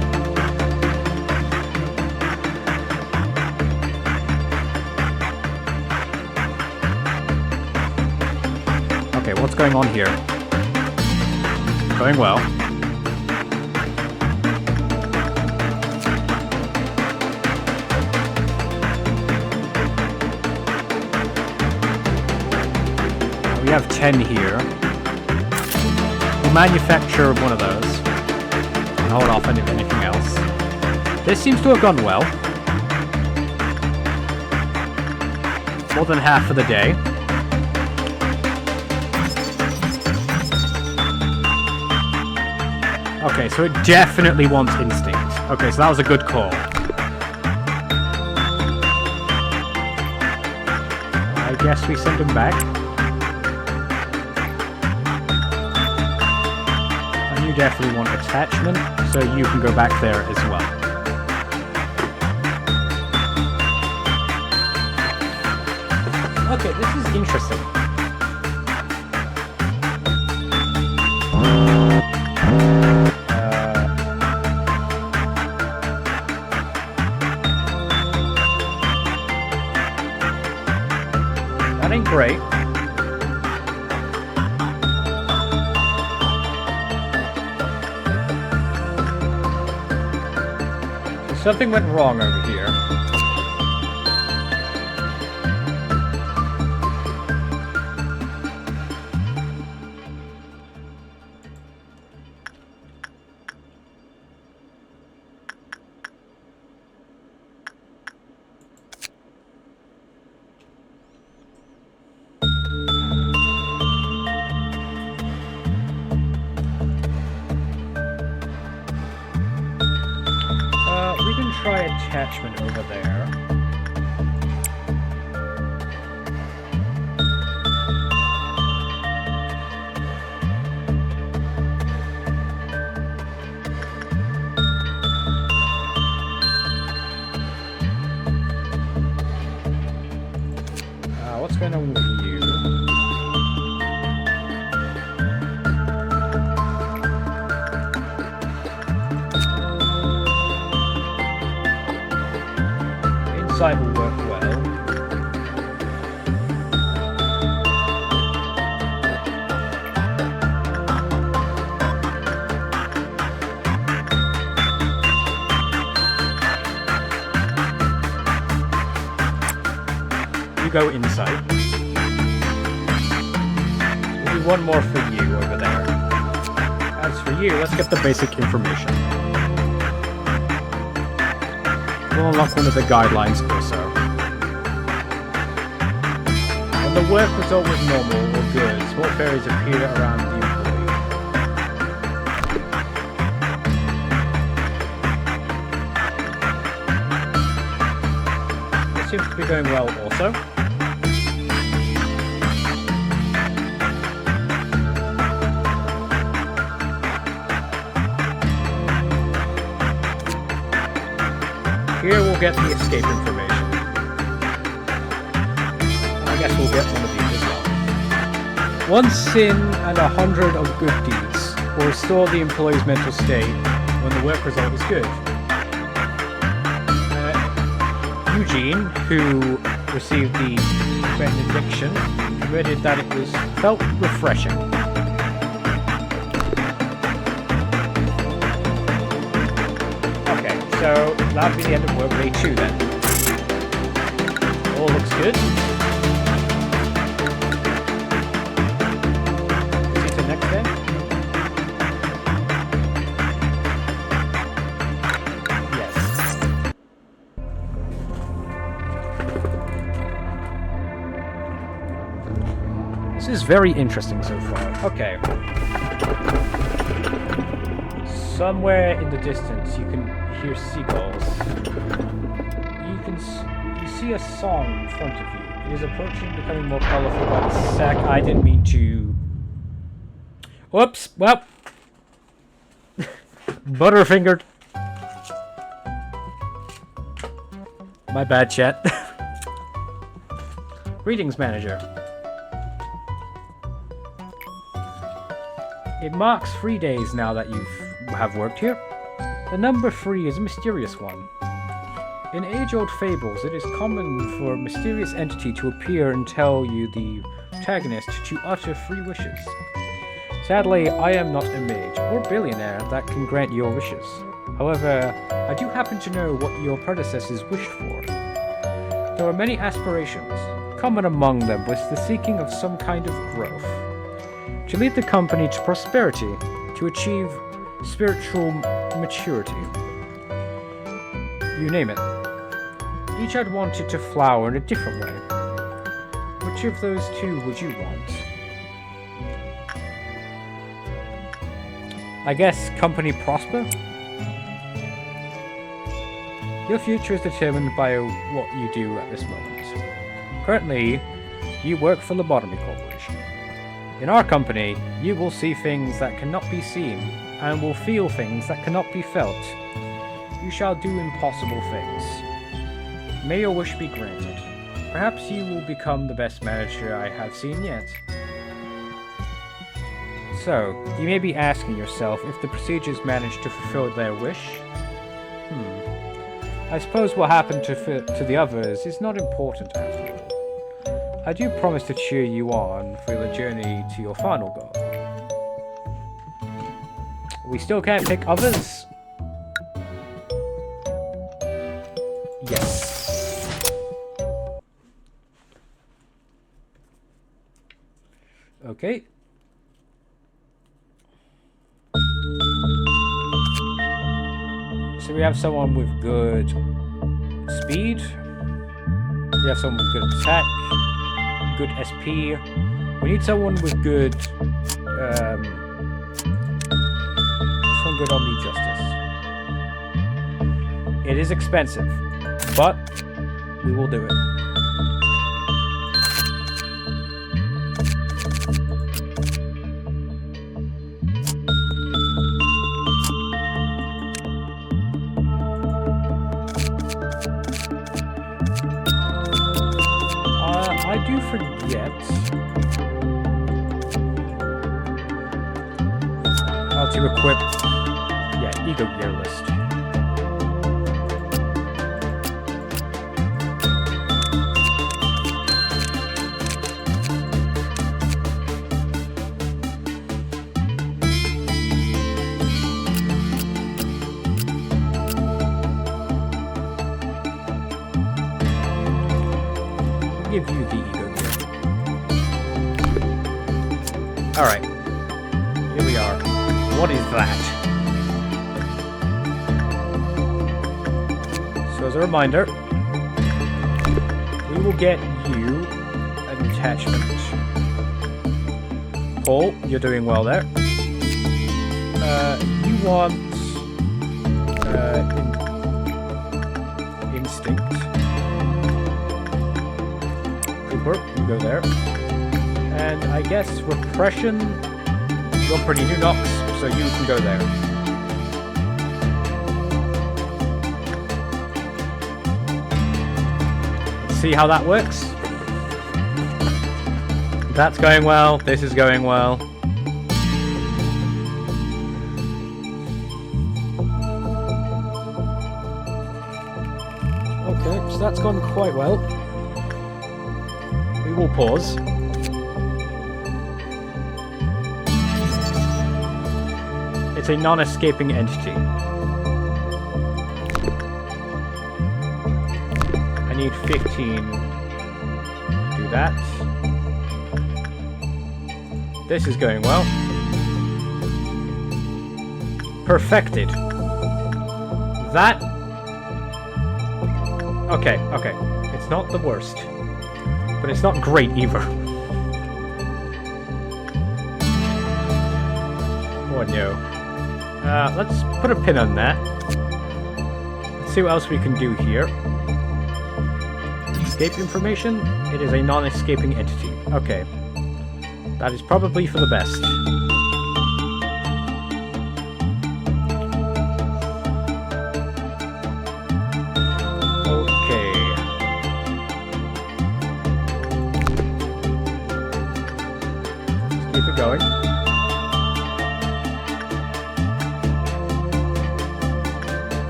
Okay, what's going on here? Going well. We have 10 here. We'll manufacture one of those. And hold off on anything else. This seems to have gone well. More than half of the day. Okay, so it definitely wants instinct. Okay, so that was a good call. I guess we send him back. You definitely want attachment, so you can go back there as well. Okay, this is interesting. That ain't great. Something went wrong over here. We can try attachment over there. What's going on with you? Inside will work well. You go inside. We'll do one more for you over there. As for you, let's get the basic information. We'll unlock one of the guidelines also. When the work result was normal or good, small fairies appear around the employee. This seems to be going well also. Here we'll get the escape information. I guess we'll get one of these as well. 1 sin and 100 of good deeds will restore the employee's mental state when the work result is good. Eugene, who received the benediction, admitted that it felt refreshing. So that'll be the end of work day 2 then. All looks good. See to next day. Yes. This is very interesting so far. Okay. Somewhere in the distance you can hear seagulls. You see a song in front of you. It is approaching, becoming more colorful by the sec. I didn't mean to... Whoops! Well... Butterfingered. My bad, chat. Greetings, manager. It marks 3 days now that you have worked here. The number 3 is a mysterious one. In age-old fables, it is common for a mysterious entity to appear and tell you, the protagonist, to utter 3 wishes. Sadly, I am not a mage or billionaire that can grant your wishes. However, I do happen to know what your predecessors wished for. There are many aspirations. Common among them was the seeking of some kind of growth. To lead the company to prosperity, to achieve spiritual maturity. You name it. Each had wanted to flower in a different way. Which of those 2 would you want? I guess company prosper? Your future is determined by what you do at this moment. Currently, you work for Lobotomy Corporation. In our company, you will see things that cannot be seen, and will feel things that cannot be felt. You shall do impossible things. May your wish be granted. Perhaps you will become the best manager I have seen yet. So, you may be asking yourself if the procedures managed to fulfill their wish? I suppose what happened to the others is not important after all. I do promise to cheer you on for the journey to your final goal. We still can't pick others? Okay. So we have someone with good speed. We have someone with good attack, good SP. We need someone with good, some good Omni Justice. It is expensive, but we will do it. I do forget how to equip, Ego Gear list. Give you the Ego Gear. Alright. Here we are. What is that? So as a reminder, we will get you an attachment. Paul, you're doing well there. You want instinct. You go there. And I guess repression, you're pretty new Nox, so you can go there. See how that works? That's going well, this is going well. Okay, so that's gone quite well. We will pause. It's a non-escaping entity. I need 15 to do that. This is going well. Perfected. That... Okay. It's not the worst. But it's not great either. Oh no. Let's put a pin on that. Let's see what else we can do here. Escape information? It is a non-escaping entity. Okay. That is probably for the best. Keep it going.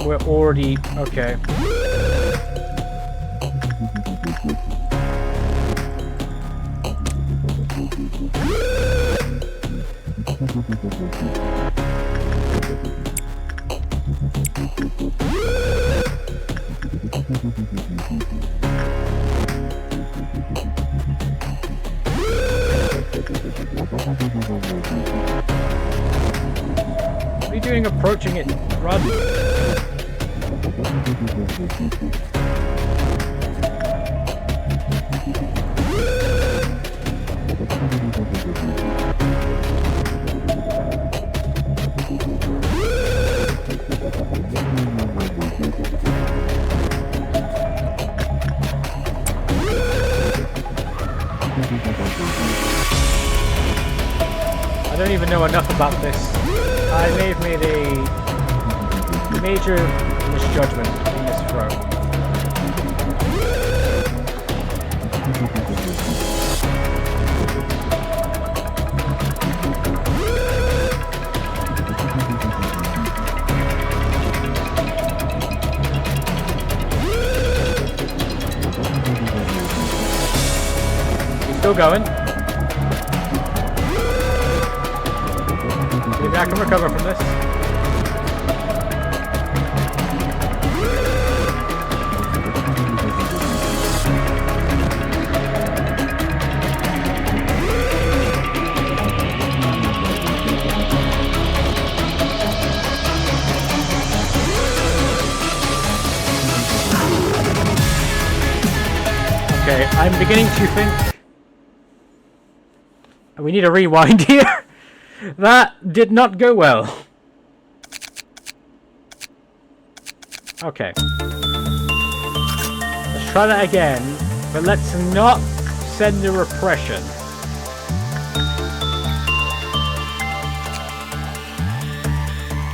We're already... Okay. What are you doing approaching it? Run! I don't even know enough about this. I may have made a major misjudgment in this throw. He's still going. Maybe I can recover from this. Okay, I'm beginning to think we need a rewind here. That did not go well. Okay. Let's try that again, but let's not send the repression.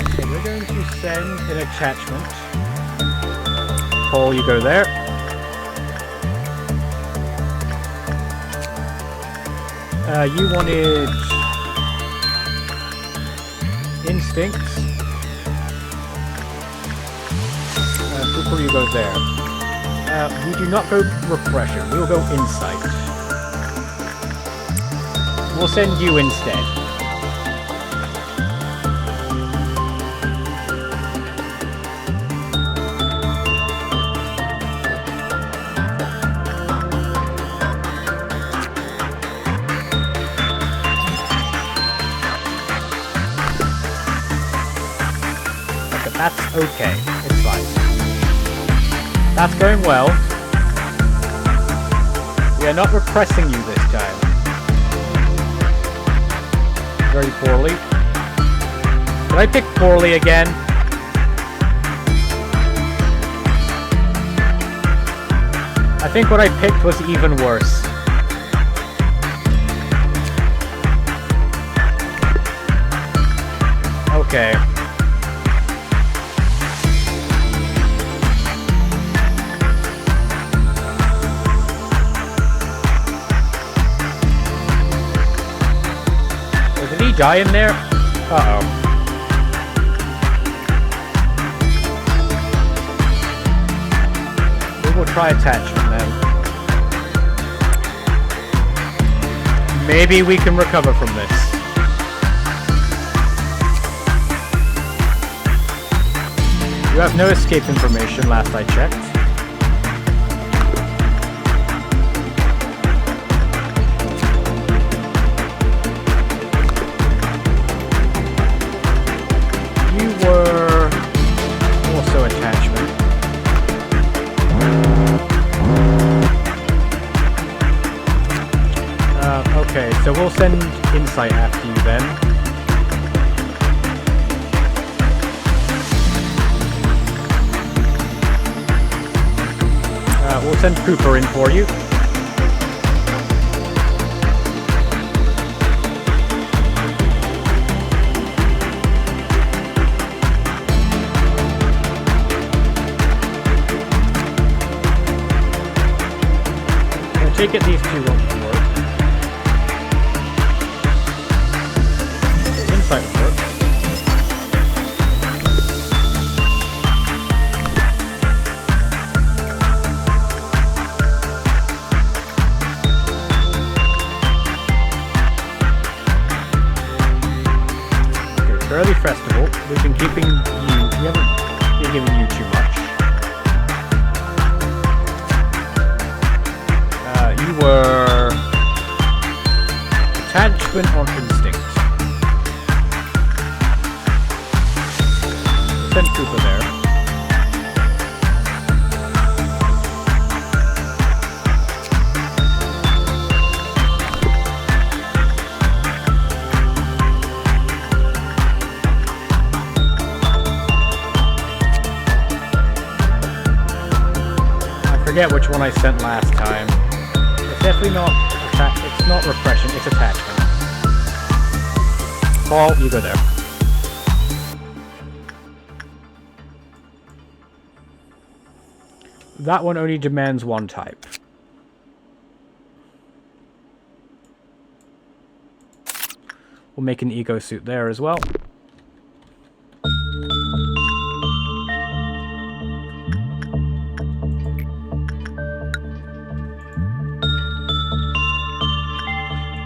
Okay, we're going to send an attachment. Paul, you go there. You wanted instincts. Cooper, you go there. We do not go repression. We will go insight. We'll send you instead. That's okay. It's fine. That's going well. We are not repressing you this time. Very poorly. Did I pick poorly again? I think what I picked was even worse. Okay. Die in there? Uh-oh. We will try attachment then. Maybe we can recover from this. You have no escape information, last I checked. Were also attachment. Okay, so we'll send insight after you then. We'll send Cooper in for you. Take it, these two won't work. Insight will work. Okay, Early Festival. We've been keeping you. We haven't been giving you too much. You were attachment on instinct. Send Cooper there. I forget which one I sent last time. Definitely not it's not repression, it's attachment. Paul, you go there. That one only demands one type. We'll make an ego suit there as well.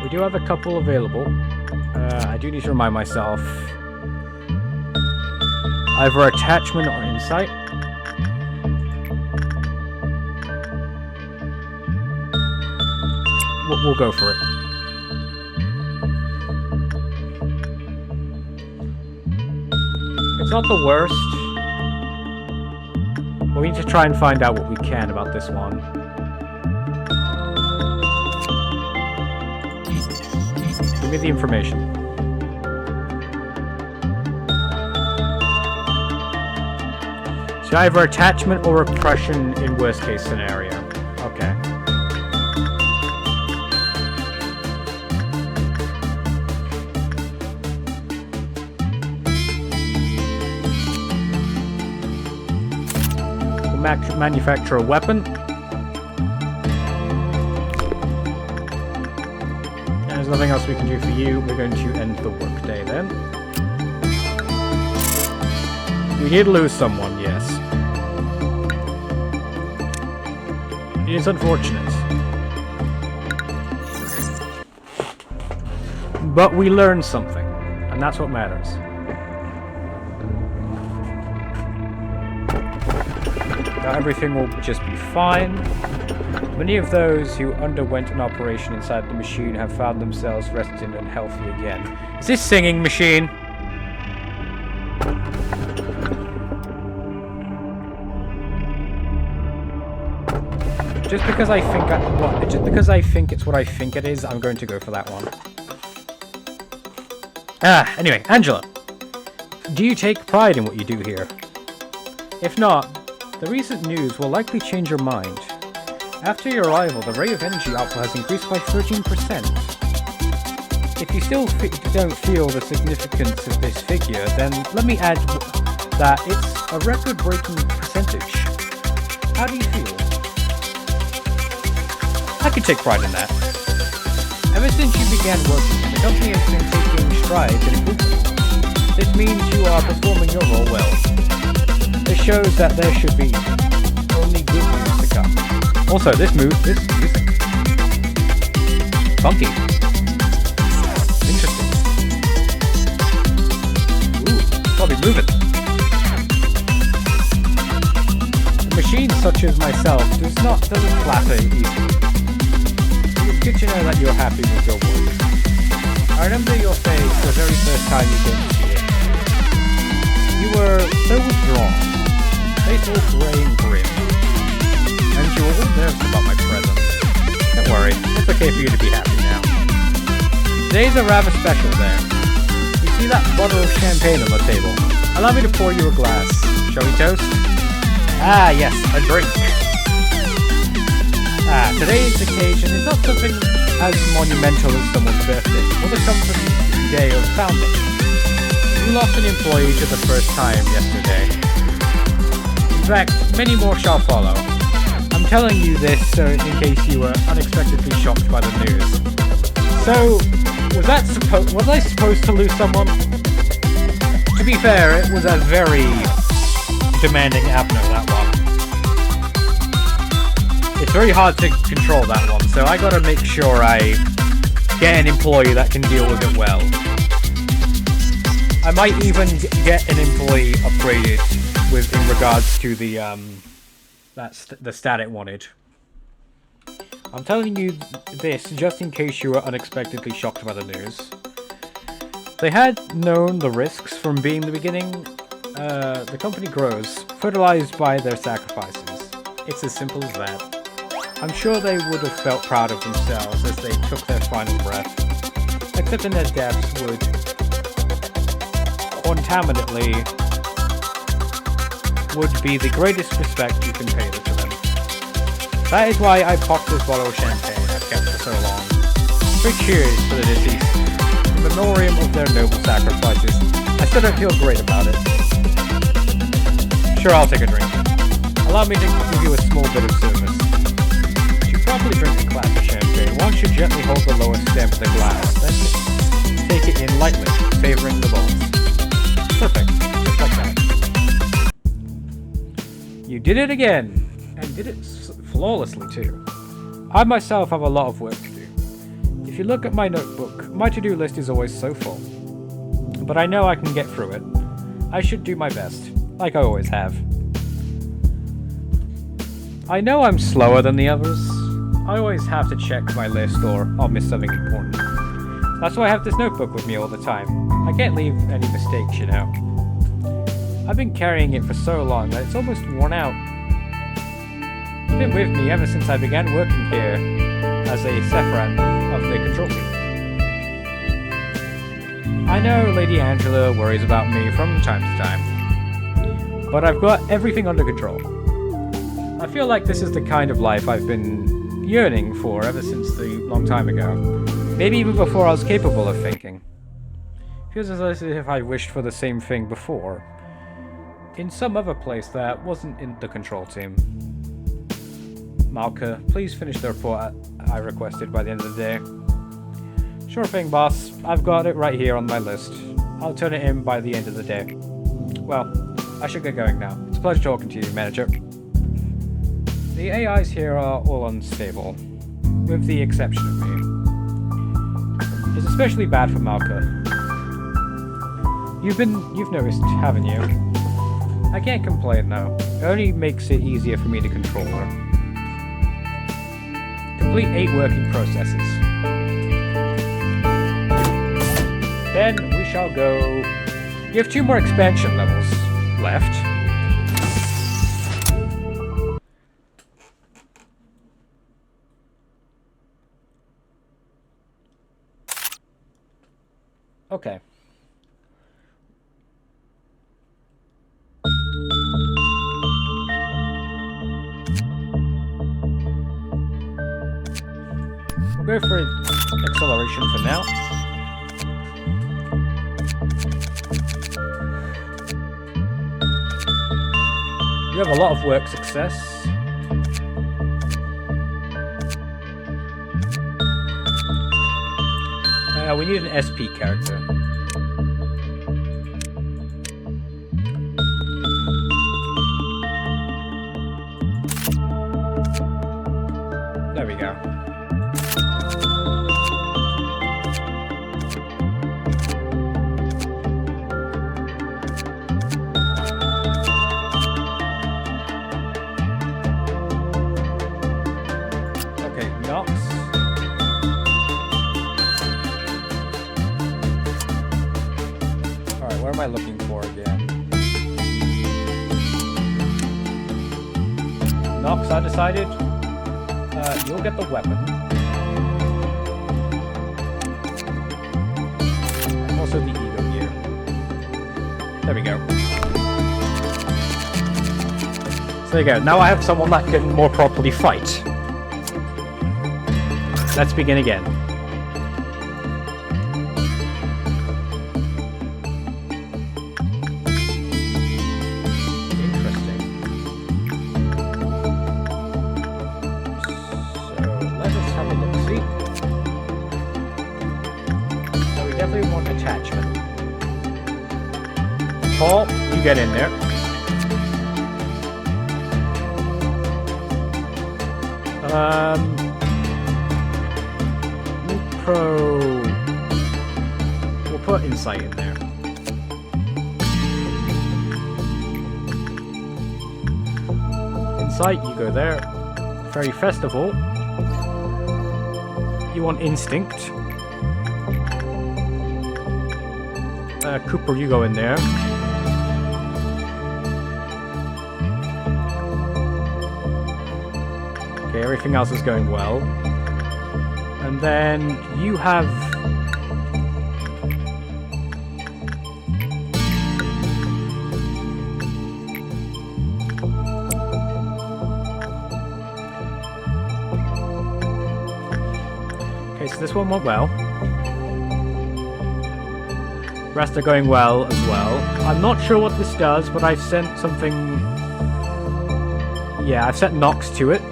We do have a couple available. I do need to remind myself Either attachment or insight. We'll go for it. It's not the worst. But we need to try and find out what we can about this one. Give me the information. So either attachment or repression in worst case scenario. Okay. We'll manufacture a weapon. And there's nothing else we can do for you. We're going to end the workday then. We did lose someone, yes. It is unfortunate. But we learned something, and that's what matters. Now everything will just be fine. Many of those who underwent an operation inside the machine have found themselves rested and healthy again. Is this singing machine? Just because I think it's what I think it is, I'm going to go for that one. Anyway, Angela. Do you take pride in what you do here? If not, the recent news will likely change your mind. After your arrival, the rate of energy output has increased by 13%. If you still don't feel the significance of this figure, then let me add that it's a record-breaking percentage. How do you feel? I can take pride in that. Ever since you began working, the company has been taking strides in improvement. This means you are performing your role well. This shows that there should be only good news to come. Also, this music. Funky. Interesting. Ooh, probably moving. A machine such as myself doesn't flatter easily. It's good to know that you're happy with your work. I remember your face the very first time you came to see it. You were so withdrawn, face all grey and grim, and you were all nervous about my presence. Don't worry, it's okay for you to be happy now. Days are rather special there. You see that bottle of champagne on the table? Allow me to pour you a glass. Shall we toast? Ah, yes, a drink. Today's occasion is not something as monumental as someone's birthday, or the company's day of founding. We lost an employee for the first time yesterday. In fact, many more shall follow. I'm telling you this in case you were unexpectedly shocked by the news. So, was I supposed to lose someone? To be fair, it was a very demanding Abner, that one. It's very hard to control that one, so I gotta make sure I get an employee that can deal with it well. I might even get an employee upgraded in regards to the stat it wanted. I'm telling you this just in case you were unexpectedly shocked by the news. They had known the risks from being the beginning. The company grows, fertilized by their sacrifices. It's as simple as that. I'm sure they would have felt proud of themselves as they took their final breath. Accepting their deaths would contaminately would be the greatest respect you can pay to them. That is why I popped this bottle of champagne I've kept for so long. 3 cheers for the deceased, in memoriam of their noble sacrifices. I still don't feel great about it. Sure, I'll take a drink. Allow me to give you a small bit of service. Properly drink a glass of champagne, one should gently hold the lower stem of the glass, then take it in lightly, favoring the bubbles. Perfect, just like that. You did it again, and did it flawlessly too. I myself have a lot of work to do. If you look at my notebook, my to-do list is always so full. But I know I can get through it. I should do my best, like I always have. I know I'm slower than the others. I always have to check my list or I'll miss something important. That's why I have this notebook with me all the time. I can't leave any mistakes, you know. I've been carrying it for so long that it's almost worn out. It's been with me ever since I began working here as a Sephiran of the control team. I know Lady Angela worries about me from time to time, but I've got everything under control. I feel like this is the kind of life I've been yearning for ever since the long time ago. Maybe even before I was capable of thinking. Feels as if I wished for the same thing before. In some other place that wasn't in the control team. Malka, please finish the report I requested by the end of the day. Sure thing, boss. I've got it right here on my list. I'll turn it in by the end of the day. Well, I should get going now. It's a pleasure talking to you, manager. The AIs here are all unstable, with the exception of me. It's especially bad for Malka. You've noticed, haven't you? I can't complain though. It only makes it easier for me to control her. Complete 8 working processes. Then we shall go... You have 2 more expansion levels left. Okay. We'll go for acceleration for now. You have a lot of work success. We need an SP character. There we go. Okay, Nox. Alright, what am I looking for again? Nox, I decided. You'll get the weapon. Also the ego gear. There we go. So there you go. Now I have someone that can more properly fight. Let's begin again. Paul, you get in there. We'll put insight in there. Insight, you go there. Fairy Festival. You want instinct. Cooper, you go in there. Okay, everything else is going well. And then you have... Okay, so this one went well. The rest are going well as well. I'm not sure what this does, but I've sent something... Yeah, I've sent Nox to it.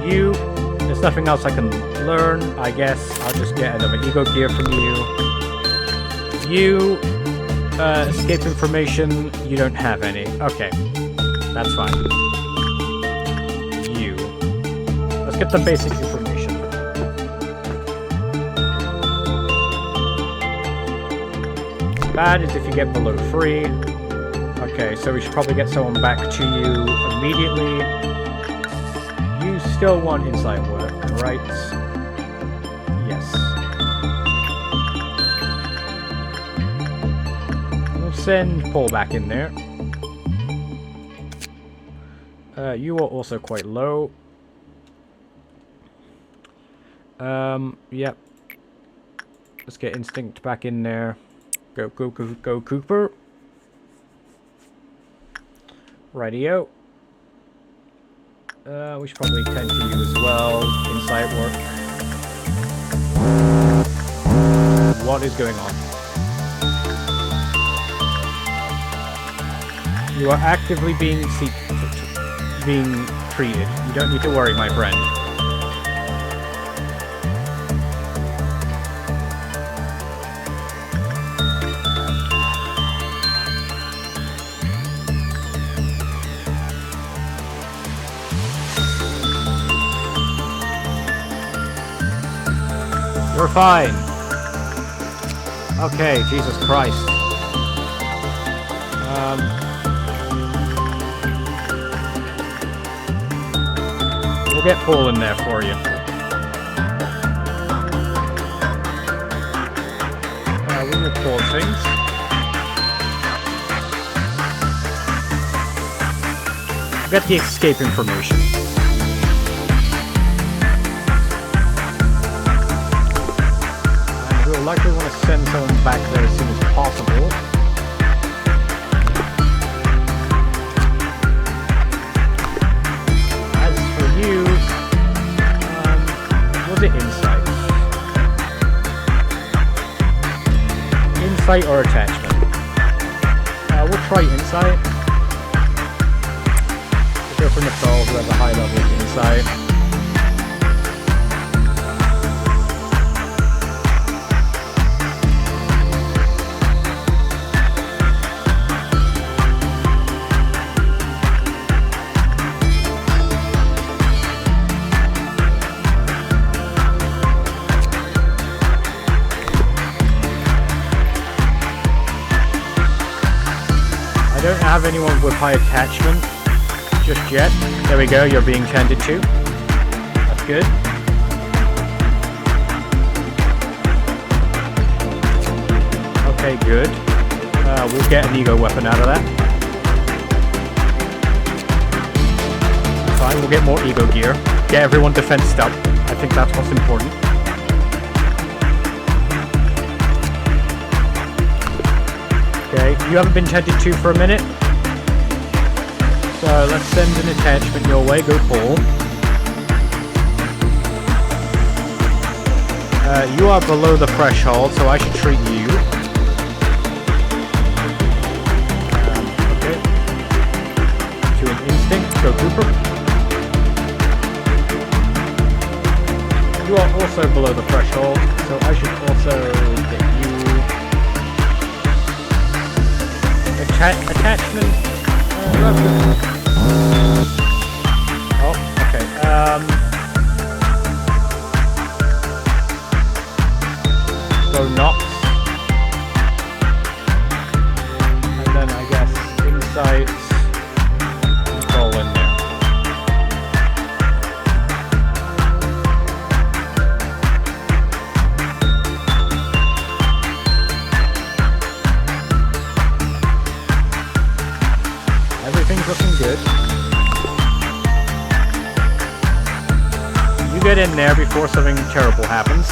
You, there's nothing else I can learn, I guess. I'll just get another ego gear from you. You, escape information, you don't have any. Okay, that's fine. You. Let's get the basic information. Bad is if you get below 3. Okay, so we should probably get someone back to you immediately. You still want insight work, right? Yes. We'll send Paul back in there. You are also quite low. Yep. Let's get Instinct back in there. Go, go, go, go, Cooper. Rightio. We should probably tend to you as well. Insight work. What is going on? You are actively being treated. You don't need to worry, my friend. You're fine. Okay, Jesus Christ. We'll get Paul in there for you. We'll report things. We'll get the escape information. We'll likely want to send someone back there as soon as possible. As for you, was it insight? Insight or attachment? We'll try insight. We'll go for Nicole, who has a high level of insight. I don't have anyone with high attachment just yet. There we go, you're being tended to. That's good. Okay, good. We'll get an ego weapon out of that. Fine, we'll get more ego gear. Get everyone defensed up. I think that's what's important. Okay, you haven't been tended to for a minute. So let's send an attachment your way. Go Paul. You are below the threshold, so I should treat you. Okay. To an instinct. Go Cooper. You are also below the threshold, so I should also get you. Attachment. Oh, okay. So Nox. And then I guess insights. Control in there. Everything's looking good. You get in there before something terrible happens.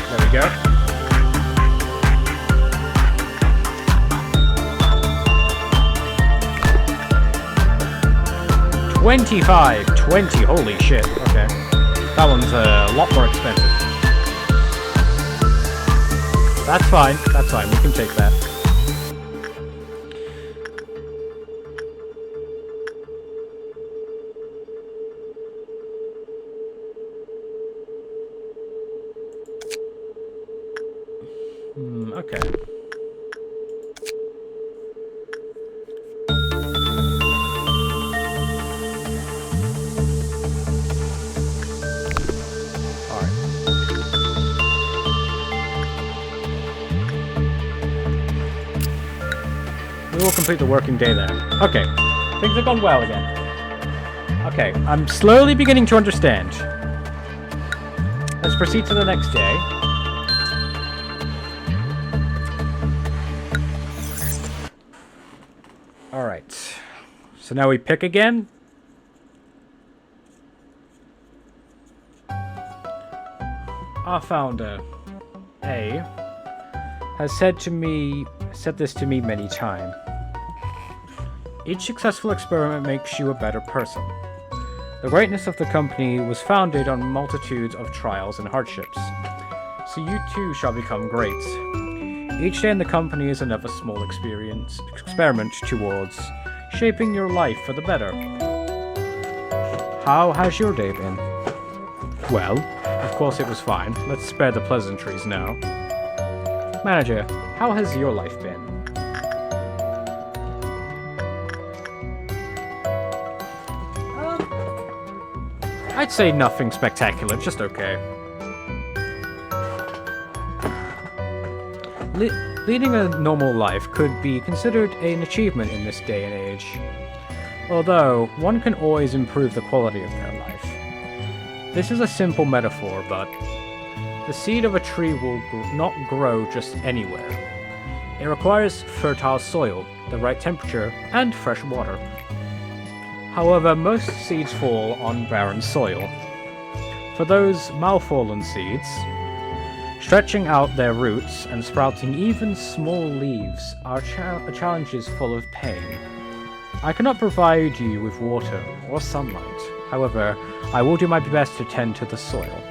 There we go. $25.20, holy shit. Okay. That one's a lot more expensive. That's fine, we can take that. Okay. Alright. We will complete the working day there. Okay. Things have gone well again. Okay, I'm slowly beginning to understand. Let's proceed to the next day. Alright. So now we pick again. Our founder, A, has said this to me many times. Each successful experiment makes you a better person. The greatness of the company was founded on multitudes of trials and hardships. So you too shall become great. Each day in the company is another small experiment towards shaping your life for the better. How has your day been? Well, of course it was fine. Let's spare the pleasantries now. Manager, how has your life been? I'd say nothing spectacular, just okay. Leading a normal life could be considered an achievement in this day and age. Although, one can always improve the quality of their life. This is a simple metaphor, but the seed of a tree will not grow just anywhere. It requires fertile soil, the right temperature, and fresh water. However, most seeds fall on barren soil. For those malfallen seeds, stretching out their roots and sprouting even small leaves are challenges full of pain. I cannot provide you with water or sunlight. However, I will do my best to tend to the soil.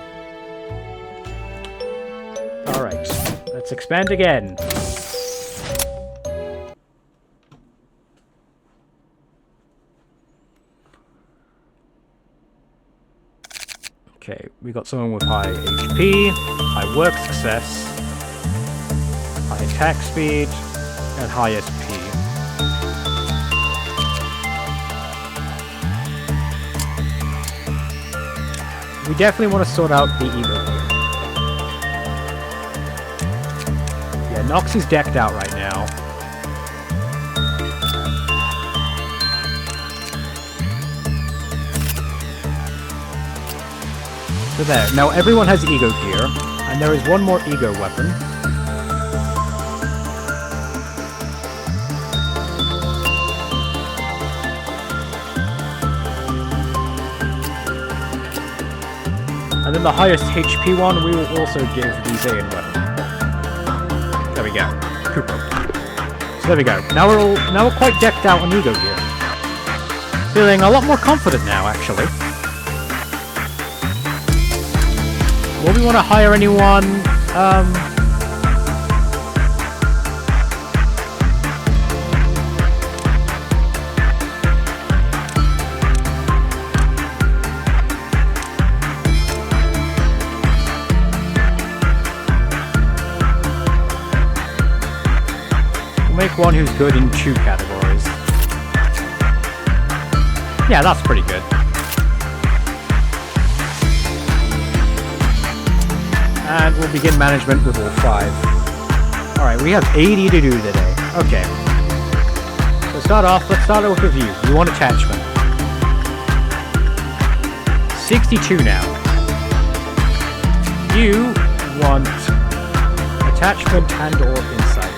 Alright, let's expand again. Okay, we got someone with high HP, high work success, high attack speed, and high SP. We definitely want to sort out the ego here. Yeah, Nox is decked out right now. So there. Now everyone has ego gear, and there is one more ego weapon. And then the highest HP one, we will also give the Zayn weapon. There we go. Cooper. So there we go. Now we're quite decked out on ego gear. Feeling a lot more confident now, actually. Will we want to hire anyone? We'll make one who's good in 2 categories. Yeah, that's pretty good. And we'll begin management with all 5. Alright, we have 80 to do today. Okay. So let's start off with you. You want attachment. 62 now. You want attachment and or insight.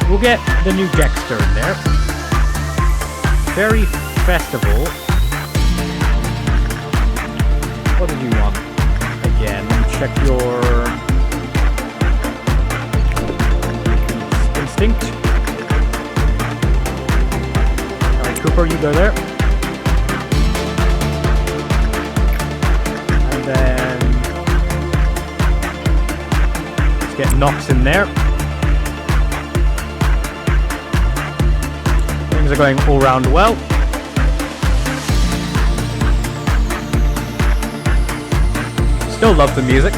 We'll get the new Dexter in there. Very festival. What did you want? Again, check your instinct. Alright, Cooper, you go there. And then let's get Nox in there. Things are going all round well. Still love the music.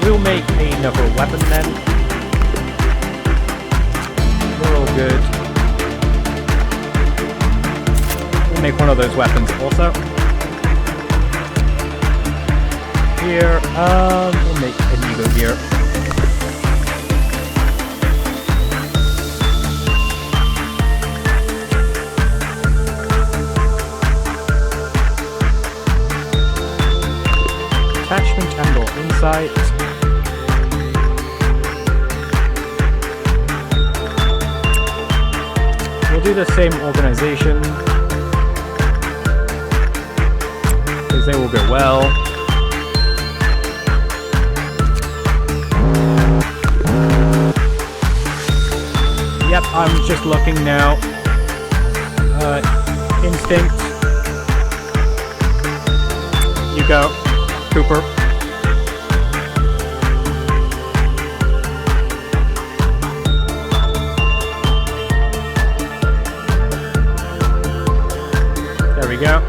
We'll make another weapon then. We're all good. We'll make one of those weapons also. Here, we'll make an ego gear. Attachment and/or insight. We'll do the same organization, because they will go well. Yep, I'm just looking now. Instinct. You go. Cooper. There we go.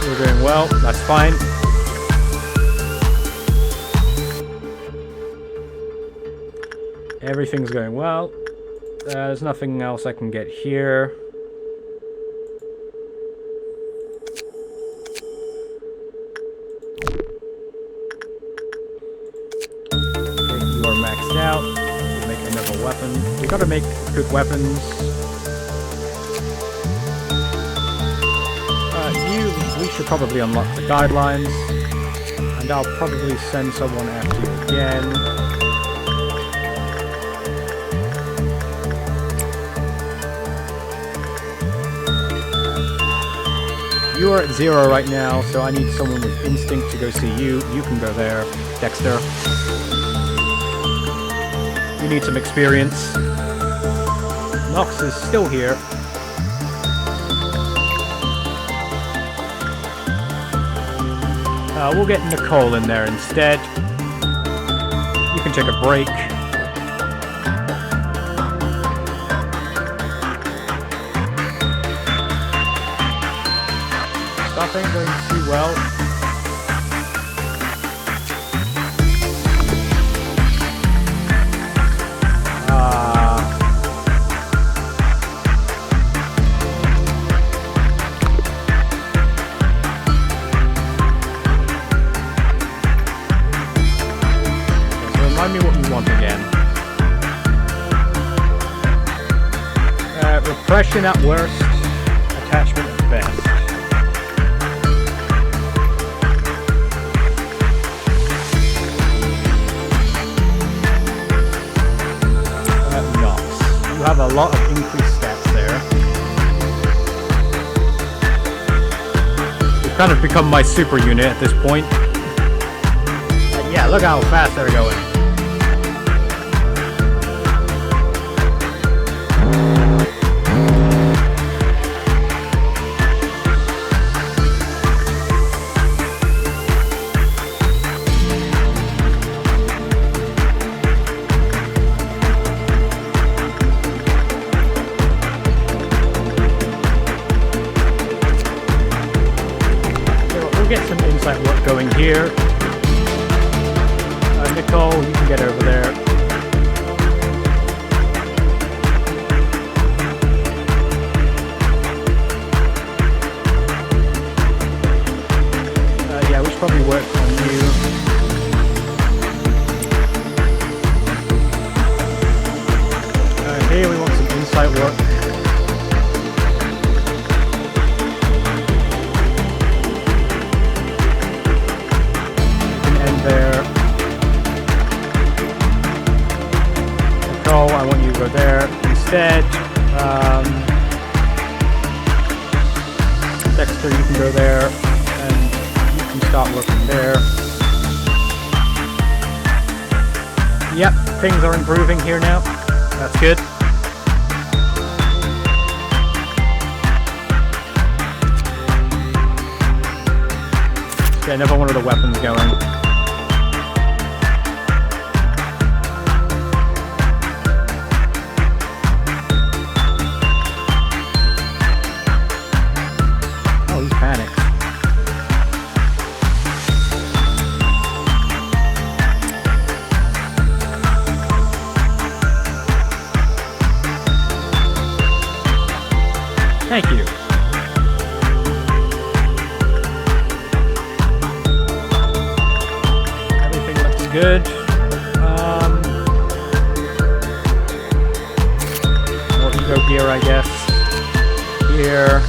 We're doing well, that's fine. Everything's going well. There's nothing else I can get here. Out. We'll make another weapon. We gotta make good weapons. We should probably unlock the guidelines, and I'll probably send someone after you again. You are at 0 right now, so I need someone with instinct to go see you. You can go there, Dexter. You need some experience. Nox is still here. We'll get Nicole in there instead. You can take a break. Stuff ain't going too well. Remind me what you want again. Repression at worst, attachment at best. Nox. You have a lot of increased stats there. You've kind of become my super unit at this point. And yeah, look how fast they're going. Get some insight work going here. Nicole, you can get over there. Yeah, we should probably work on you. Here we want some insight work. There. Nicole, I want you to go there instead. Dexter, you can go there, and you can start working there. Yep, things are improving here now. That's good. Let's get another one of the weapons going. Thank you. Everything looks good. More ego gear, I guess. Here.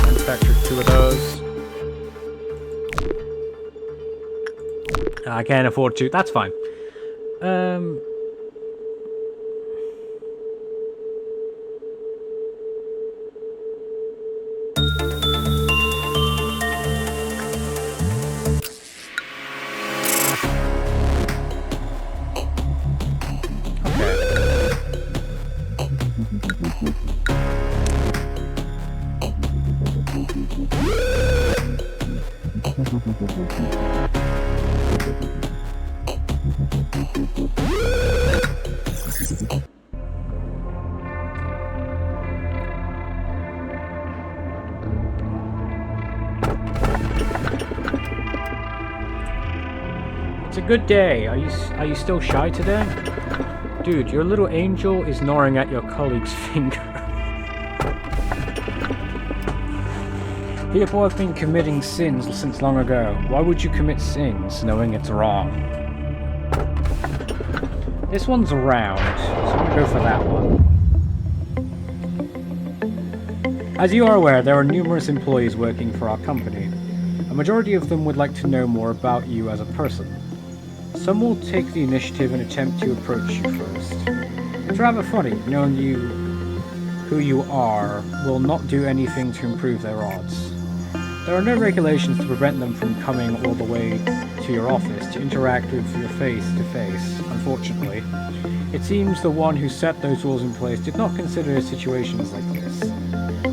Manufactured 2 of those. I can't afford to. That's fine. It's a good day. Are you still shy today? Dude, your little angel is gnawing at your colleague's finger. People have been committing sins since long ago. Why would you commit sins knowing it's wrong? This one's round, so I'm gonna go for that one. As you are aware, there are numerous employees working for our company. A majority of them would like to know more about you as a person. Some will take the initiative and attempt to approach you first. It's rather funny, knowing who you are will not do anything to improve their odds. There are no regulations to prevent them from coming all the way to your office to interact with you face to face, unfortunately. It seems the one who set those rules in place did not consider situations like this.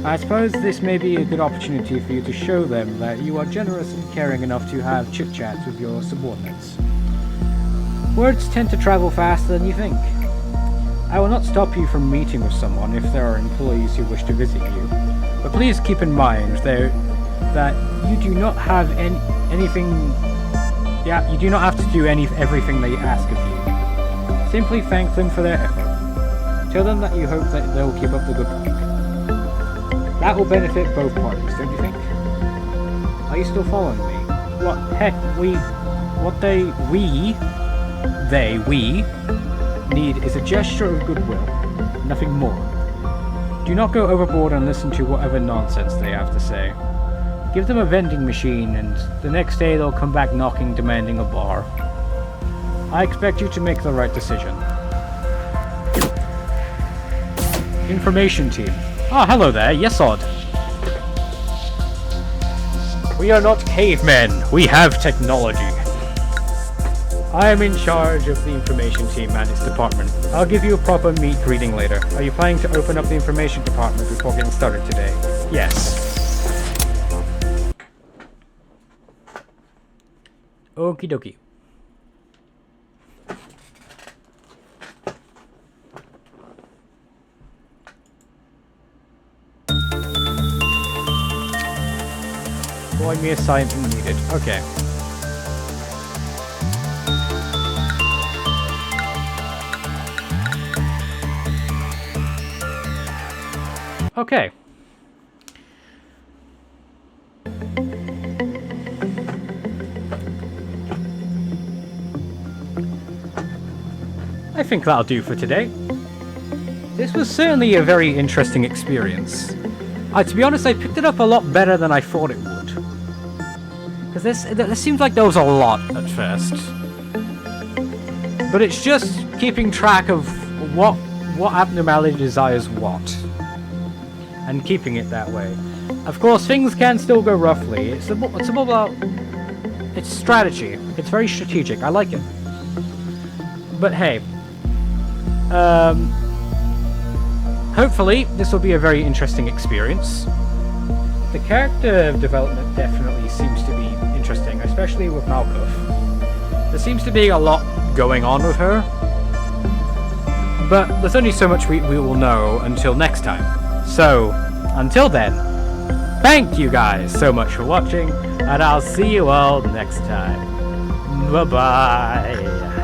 I suppose this may be a good opportunity for you to show them that you are generous and caring enough to have chit-chats with your subordinates. Words tend to travel faster than you think. I will not stop you from meeting with someone if there are employees who wish to visit you, but please keep in mind that you do not have anything. You do not have to do everything they ask of you. Simply thank them for their effort. Tell them that you hope that they'll keep up the good work. That will benefit both parties, don't you think? Are you still following me? What heck, we need is a gesture of goodwill, nothing more. Do not go overboard and listen to whatever nonsense they have to say. Give them a vending machine and the next day they'll come back knocking, demanding a bar. I expect you to make the right decision. Information team. Ah, hello there, yes odd. We are not cavemen, we have technology. I am in charge of the information team and its department. I'll give you a proper meet greeting later. Are you planning to open up the information department before getting started today? Yes. Okie dokie. Join me assignment needed. Okay. Okay. I think that'll do for today. This was certainly a very interesting experience. To be honest, I picked it up a lot better than I thought it would. Because there seemed like there was a lot at first. But it's just keeping track of what abnormality desires what. And keeping it that way. Of course, things can still go roughly. It's all about... It's strategy. It's very strategic. I like it. But hey... hopefully, this will be a very interesting experience. The character development definitely seems to be interesting, especially with Malkuth. There seems to be a lot going on with her. But there's only so much we will know until next time. So, until then, thank you guys so much for watching, and I'll see you all next time. Bye-bye.